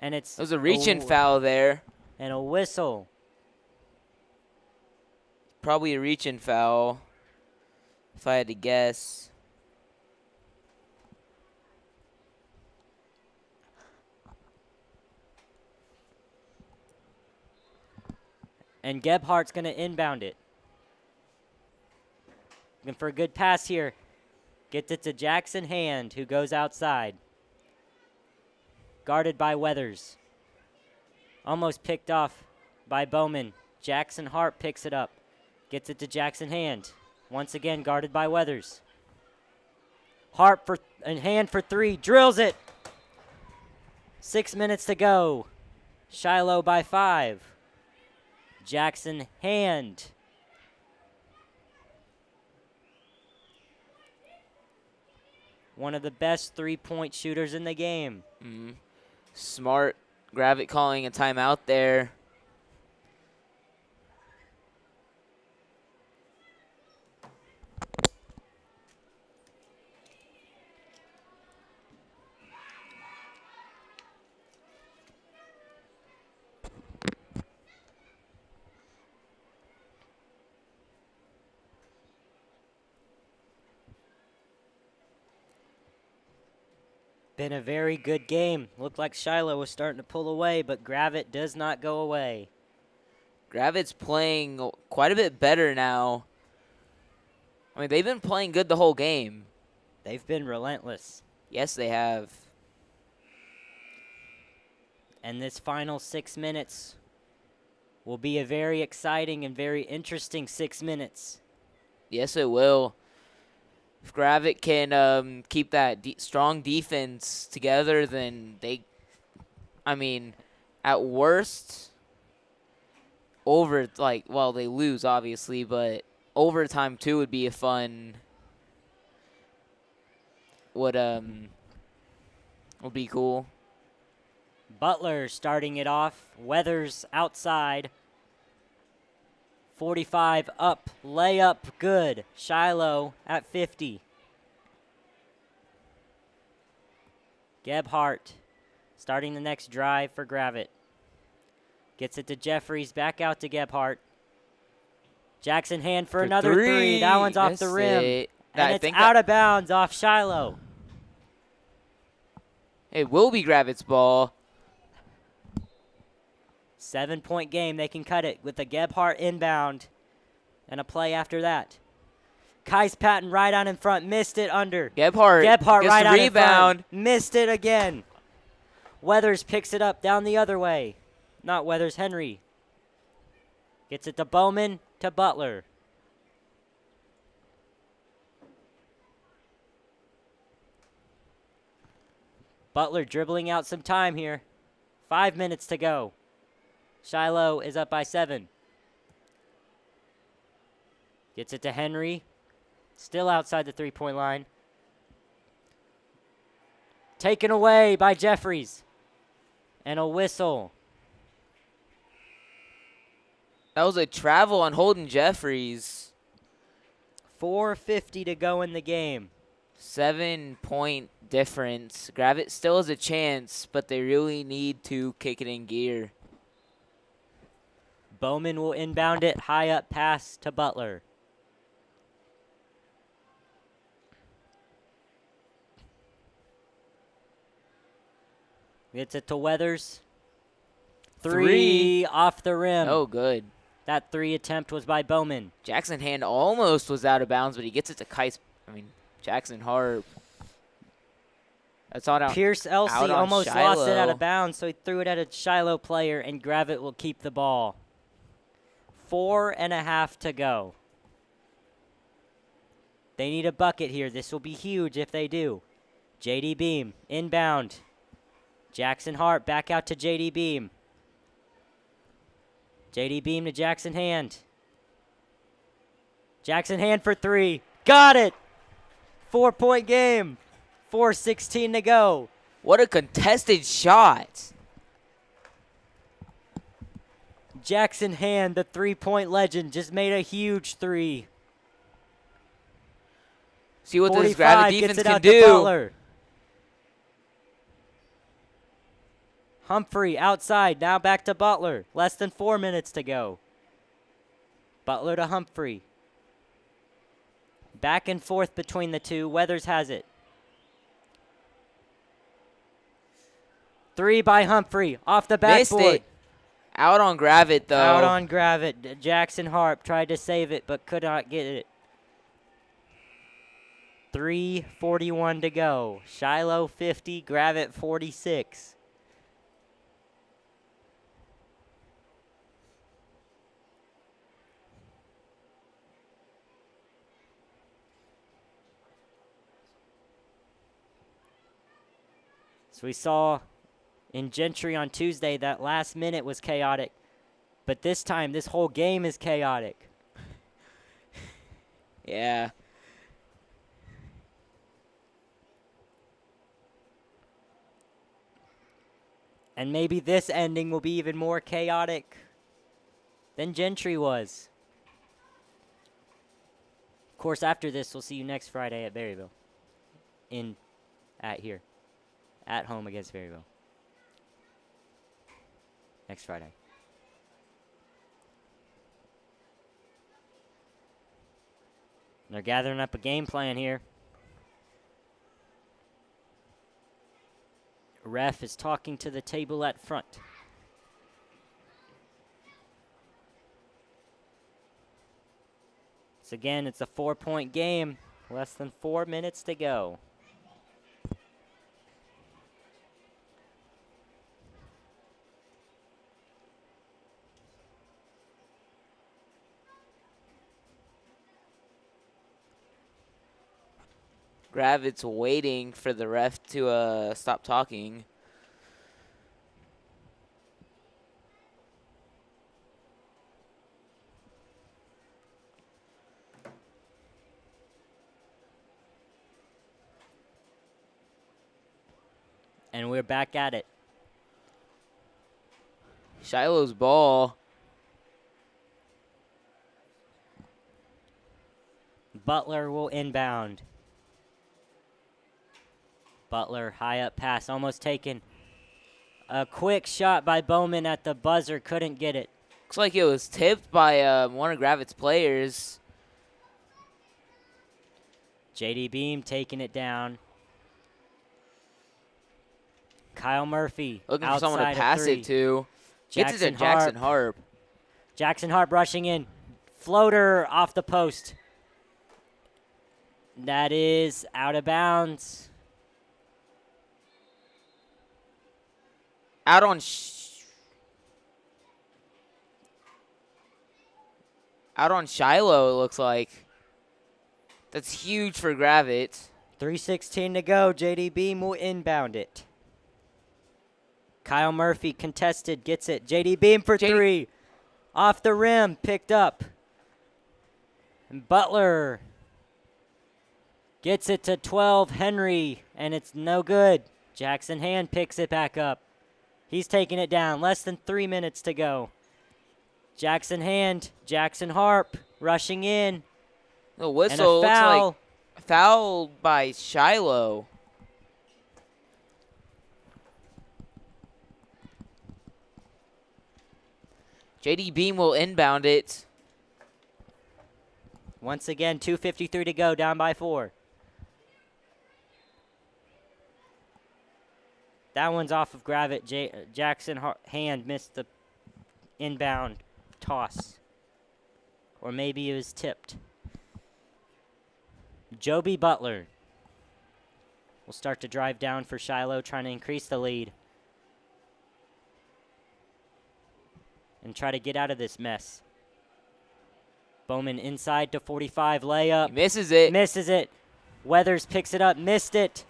And it's... There's a reach-in foul there. And a whistle. Probably a reach-in foul, if I had to guess. And Gebhardt's going to inbound it. Looking for a good pass here. Gets it to Jackson Hand, who goes outside. Guarded by Weathers. Almost picked off by Bowman. Jackson Harp picks it up. Gets it to Jackson Hand. Once again, guarded by Weathers. Harp and Hand for three. Drills it. 6 minutes to go. Shiloh by 5. Jackson Hand. One of the best three-point shooters in the game. Smart. Gravette calling a timeout there. Been a very good game. Looked like Shiloh was starting to pull away, but Gravette does not go away. Gravette's playing quite a bit better now. I mean, they've been playing good the whole game. They've been relentless. Yes, they have. And this final 6 minutes will be a very exciting and very interesting 6 minutes. Yes, it will. If Gravette can keep that strong defense together, then they, I mean, at worst, they lose, obviously, but overtime, too, would be a fun, would be cool. Butler starting it off. Weathers outside. 45 up, layup good. Shiloh at 50. Gebhardt starting the next drive for Gravette. Gets it to Jeffries, back out to Gebhardt. Jackson Hand for another three. That one's off the rim. And it's out of bounds off Shiloh. It will be Gravette's ball. 7-point game. They can cut it with a Gebhardt inbound and a play after that. Kais Patton right on in front. Missed it under. Gebhardt right the on rebound. In front. Missed it again. Weathers picks it up down the other way. Not Weathers, Henry. Gets it to Bowman, to Butler. Butler dribbling out some time here. 5 minutes to go. Shiloh is up by 7. Gets it to Henry. Still outside the three-point line. Taken away by Jeffries. And a whistle. That was a travel on Holden Jeffries. 4:50 to go in the game. 7-point difference. Gravette still has a chance, but they really need to kick it in gear. Bowman will inbound it, high up pass to Butler. Gets it to Weathers. Three off the rim. Oh, good. That 3 attempt was by Bowman. Jackson Hand almost was out of bounds, but he gets it to Jackson Harp. That's on out. Pierce Elsey out on almost Shiloh. lost it out of bounds, so he threw it at a Shiloh player, and Gravette will keep the ball. 4.5 to go. They need a bucket here. This will be huge if they do. J.D. Beam, inbound. Jackson Hart back out to J.D. Beam. J.D. Beam to Jackson Hand. Jackson Hand for 3. Got it! 4-point game. 4:16 to go. What a contested shot. Jackson Hand, the 3-point legend, just made a huge 3. See what this 45 Gravette gets defense it can out to do. Butler. Humphrey outside, now back to Butler. Less than 4 minutes to go. Butler to Humphrey. Back and forth between the two. Weathers has it. 3 by Humphrey, off the Missed backboard. it. Out on Gravette, though. Out on Gravette. Jackson Harp tried to save it, but could not get it. 3:41 to go. Shiloh 50, Gravette 46. So we saw in Gentry on Tuesday that last minute was chaotic. But this time, this whole game is chaotic. Yeah. And maybe this ending will be even more chaotic than Gentry was. Of course, after this, we'll see you next Friday at Berryville. At home against Berryville. Next Friday. They're gathering up a game plan here. Ref is talking to the table at front. So again, it's a 4-point game. Less than 4 minutes to go. Gravette's waiting for the ref to stop talking. And we're back at it. Shiloh's ball. Butler will inbound. Butler, high up pass, almost taken. A quick shot by Bowman at the buzzer, couldn't get it. Looks like it was tipped by one of Gravette's players. J.D. Beam taking it down. Kyle Murphy Looking for someone to outside of pass 3. it to. Gets it to Jackson Jackson Harp. Jackson Harp rushing in. Floater off the post. That is out of bounds. Out on Shiloh, it looks like. That's huge for Gravette. 3:16 to go. J.D. Beam will inbound it. Kyle Murphy contested, gets it. J.D. Beam for 3. Off the rim, picked up. And Butler gets it to 12, Henry, and it's no good. Jackson Hand picks it back up. He's taking it down. Less than 3 minutes to go. Jackson Hand, Jackson Harp rushing in. The And whistle a looks foul. like foul by Shiloh. JD Beam will inbound it. Once again, 2:53 to go, down by 4. That one's off of Gravette. Jackson hand missed the inbound toss. Or maybe it was tipped. Joby Butler will start to drive down for Shiloh, trying to increase the lead. And try to get out of this mess. Bowman inside to 45, layup. He misses it. Misses it. Weathers picks it up, missed it.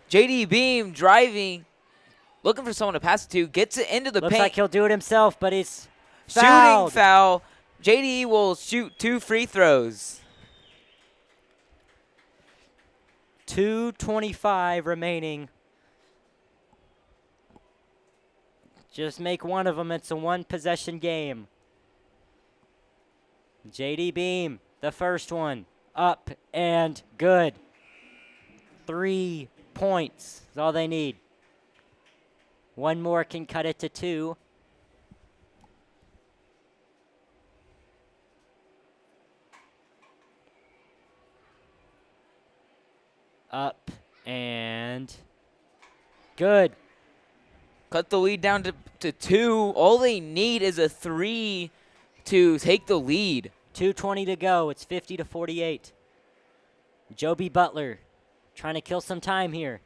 JD Beam driving, looking for someone to pass it to, gets it into the Looks paint. like he'll do it himself, but he's fouled. Shooting foul. JD will shoot 2 free throws. 2:25 remaining. Just make one of them. It's a one-possession game. JD Beam, the first one, up and good. 3 points is all they need. One more can cut it to 2. Up and good. Cut the lead down to 2. All they need is a 3 to take the lead. 2:20 to go. It's 50 to 48. Joby Butler trying to kill some time here.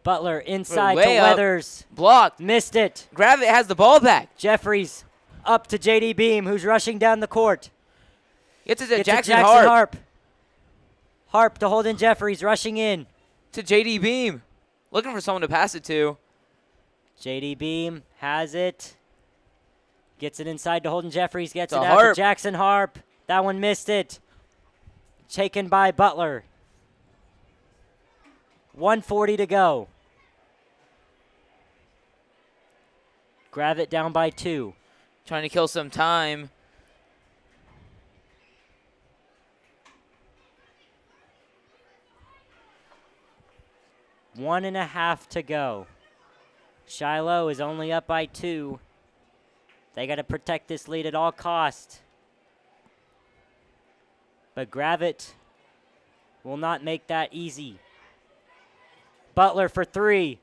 Butler inside to layup. Weathers. Blocked. Missed it. Gravette has the ball back. Jeffries up to JD Beam, who's rushing down the court. Gets it to Gets Jackson to Harp. Harp to Holden Jeffries, rushing in. To JD Beam. Looking for someone to pass it to. JD Beam has it. Gets it inside to Holden Jeffries. Gets To it out to Harp. Jackson Harp. That one missed it. Taken by Butler. 1:40 to go. Gravette down by 2. Trying to kill some time. One and a half to go. Shiloh is only up by 2. They got to protect this lead at all costs. But Gravette will not make that easy. Butler for 3.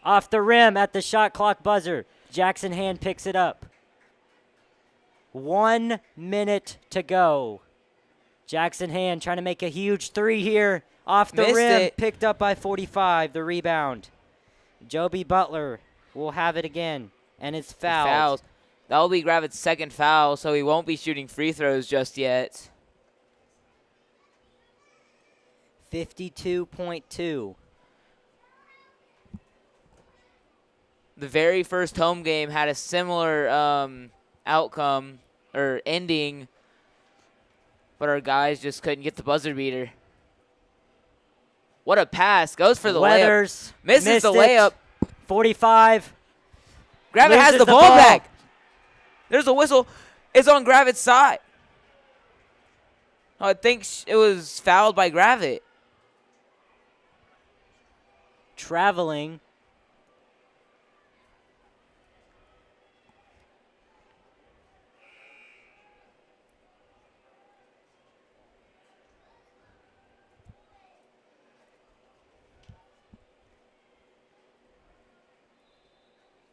Off the rim at the shot clock buzzer. Jackson Hand picks it up. 1 minute to go. Jackson Hand trying to make a huge 3 here. Off the Missed rim, it. picked up by 45, the rebound. Joby Butler will have it again, and it's fouled. Fouls. That will be Gravette's second foul, so he won't be shooting free throws just yet. 52.2. The very first home game had a similar outcome or ending, but our guys just couldn't get the buzzer beater. What a pass. Goes for the Weathers layup. Misses missed the it. layup. 45. Gravette has Loses the the ball ball. back. There's a whistle. It's on Gravette's side. I think it was fouled by Gravette. Traveling.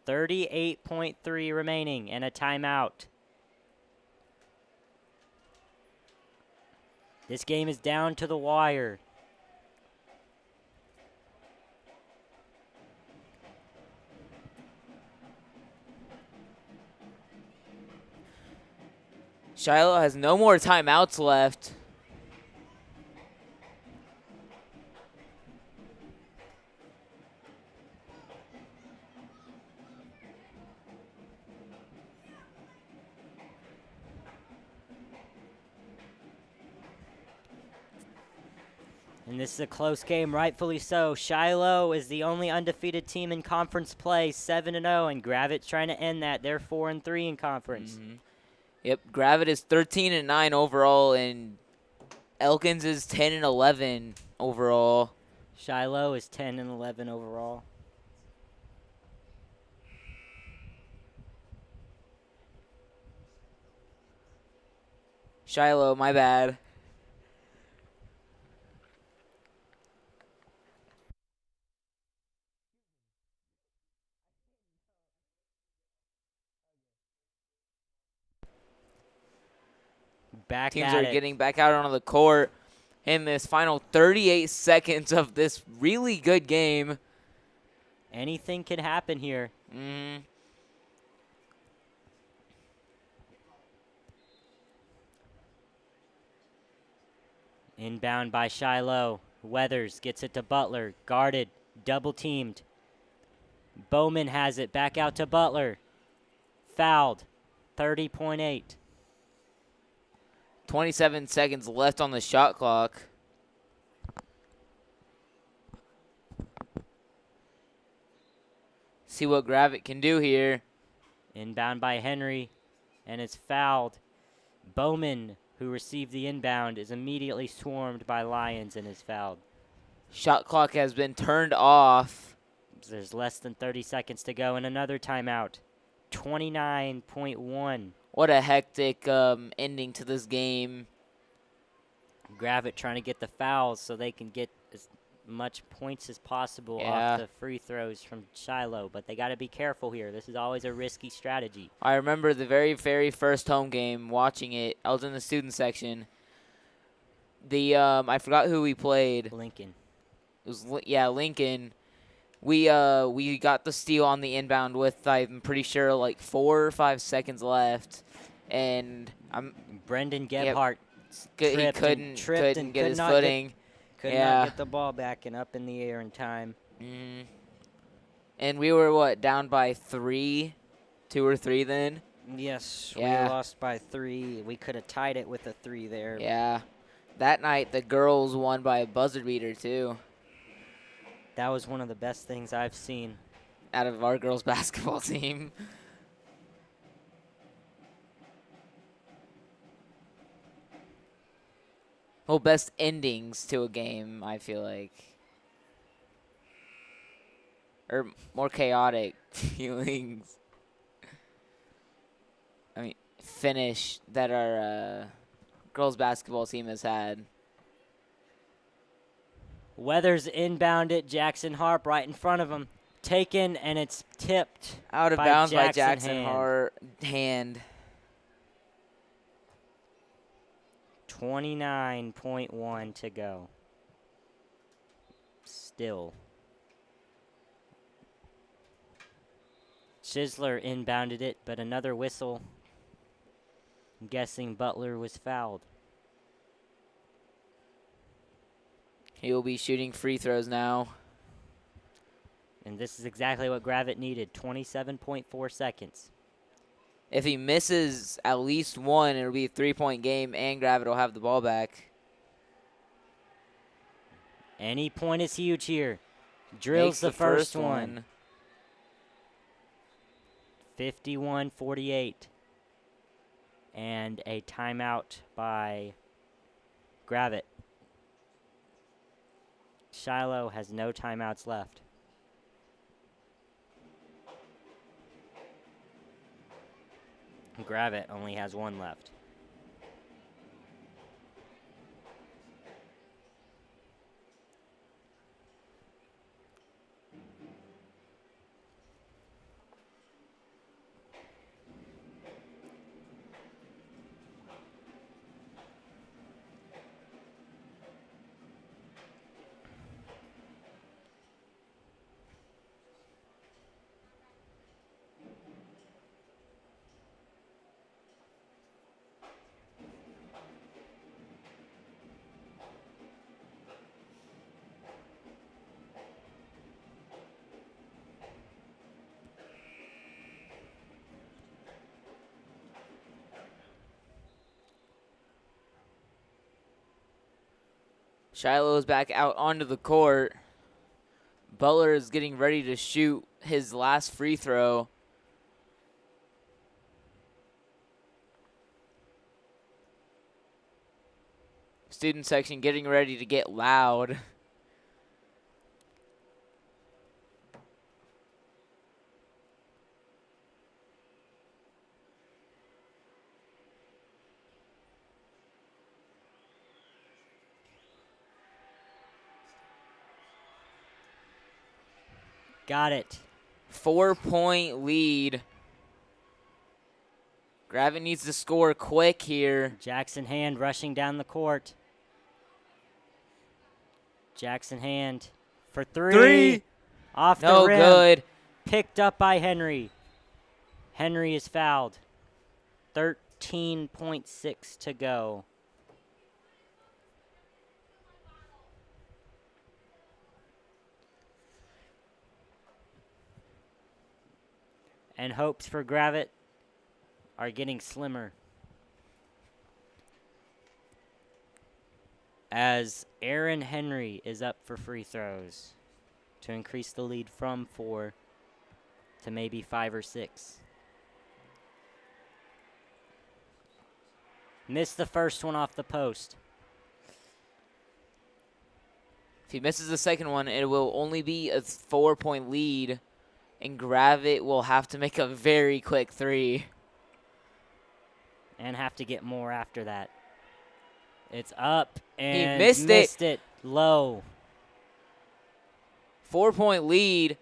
.3 remaining and a timeout. This game is down to the wire. Shiloh has no more timeouts left. And this is a close game, rightfully so. Shiloh is the only undefeated team in conference play, 7-0, and Gravette's trying to end that. They're 4-3 in conference. Yep, Gravette is 13-9 overall, and Elkins is 10-11 overall. Shiloh is 10-11 overall. Shiloh, my bad. Back Teams at are it. getting back out onto the court in this final 38 seconds of this really good game. Anything can happen here. Inbound by Shiloh. Weathers gets it to Butler. Guarded. Double teamed. Bowman has it. Back out to Butler. Fouled. 30.8. 27 seconds left on the shot clock. See what Gravette can do here. Inbound by Henry. And it's fouled. Bowman, who received the inbound, is immediately swarmed by Lions and is fouled. Shot clock has been turned off. There's less than 30 seconds to go and another timeout. 29.1. What a hectic ending to this game. Gravette trying to get the fouls so they can get as much points as possible Yeah. off the free throws from Shiloh, but they got to be careful here. This is always a risky strategy. I remember the very, very first home game, watching it. I was in the student section. I forgot who we played. Lincoln. It was Lincoln. We got the steal on the inbound with, I'm pretty sure, like 4 or 5 seconds left, and Brendan Gebhardt he couldn't get his footing. Could not get the ball back and up in the air in time. And we were down by 2 or 3 then. Yes, Yeah. we lost by 3. We could have tied it with a 3 there. Yeah, that night the girls won by a buzzer beater too. That was one of the best things I've seen out of our girls basketball team. Well, best endings to a game, I feel like. Or more chaotic feelings. I mean, finish that our girls basketball team has had. Weathers inbounded. Jackson Harp right in front of him. Taken, and it's tipped. Out of by bounds by Jackson Jackson Hand. Hart hand. 29.1 to go. Still. Chisler inbounded it, but another whistle. I'm guessing Butler was fouled. He will be shooting free throws now. And this is exactly what Gravette needed, 27.4 seconds. If he misses at least one, it'll be a 3-point game, and Gravette will have the ball back. Any point is huge here. Drills Makes the first one. 51-48. And a timeout by Gravette. Shiloh has no timeouts left. Gravette only has one left. Shiloh is back out onto the court. Butler is getting ready to shoot his last free throw. student section getting ready to get loud. Got it. 4-point lead. Gravette needs to score quick here. Jackson Hand rushing down the court. Jackson Hand for three. Off the No rim. good. Picked up by Henry. Henry is fouled. 13.6 to go. And hopes for Gravette are getting slimmer as Aaron Henry is up for free throws to increase the lead from 4 to maybe 5 or 6. Missed the first one off the post. If he misses the second one, it will only be a 4-point lead, and Gravette will have to make a very quick 3. And have to get more after that. It's up and he missed it low. 4-point lead.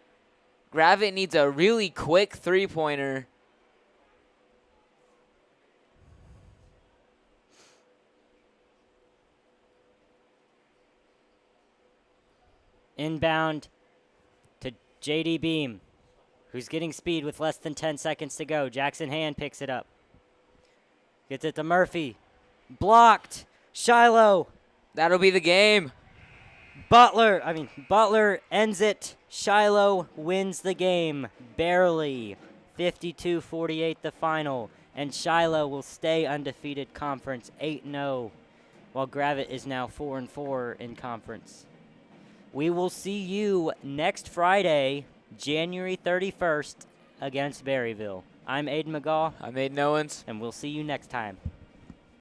Gravette needs a really quick 3-pointer. Inbound to JD Beam, who's getting speed with less than 10 seconds to go. Jackson Hand picks it up. Gets it to Murphy. Blocked. Shiloh. That'll be the game. Butler ends it. Shiloh wins the game barely. 52-48 the final. And Shiloh will stay undefeated conference 8-0, while Gravette is now 4-4 in conference. We will see you next Friday, January 31st, against Berryville. I'm Aiden McGaw. I'm Aiden Owens. And we'll see you next time.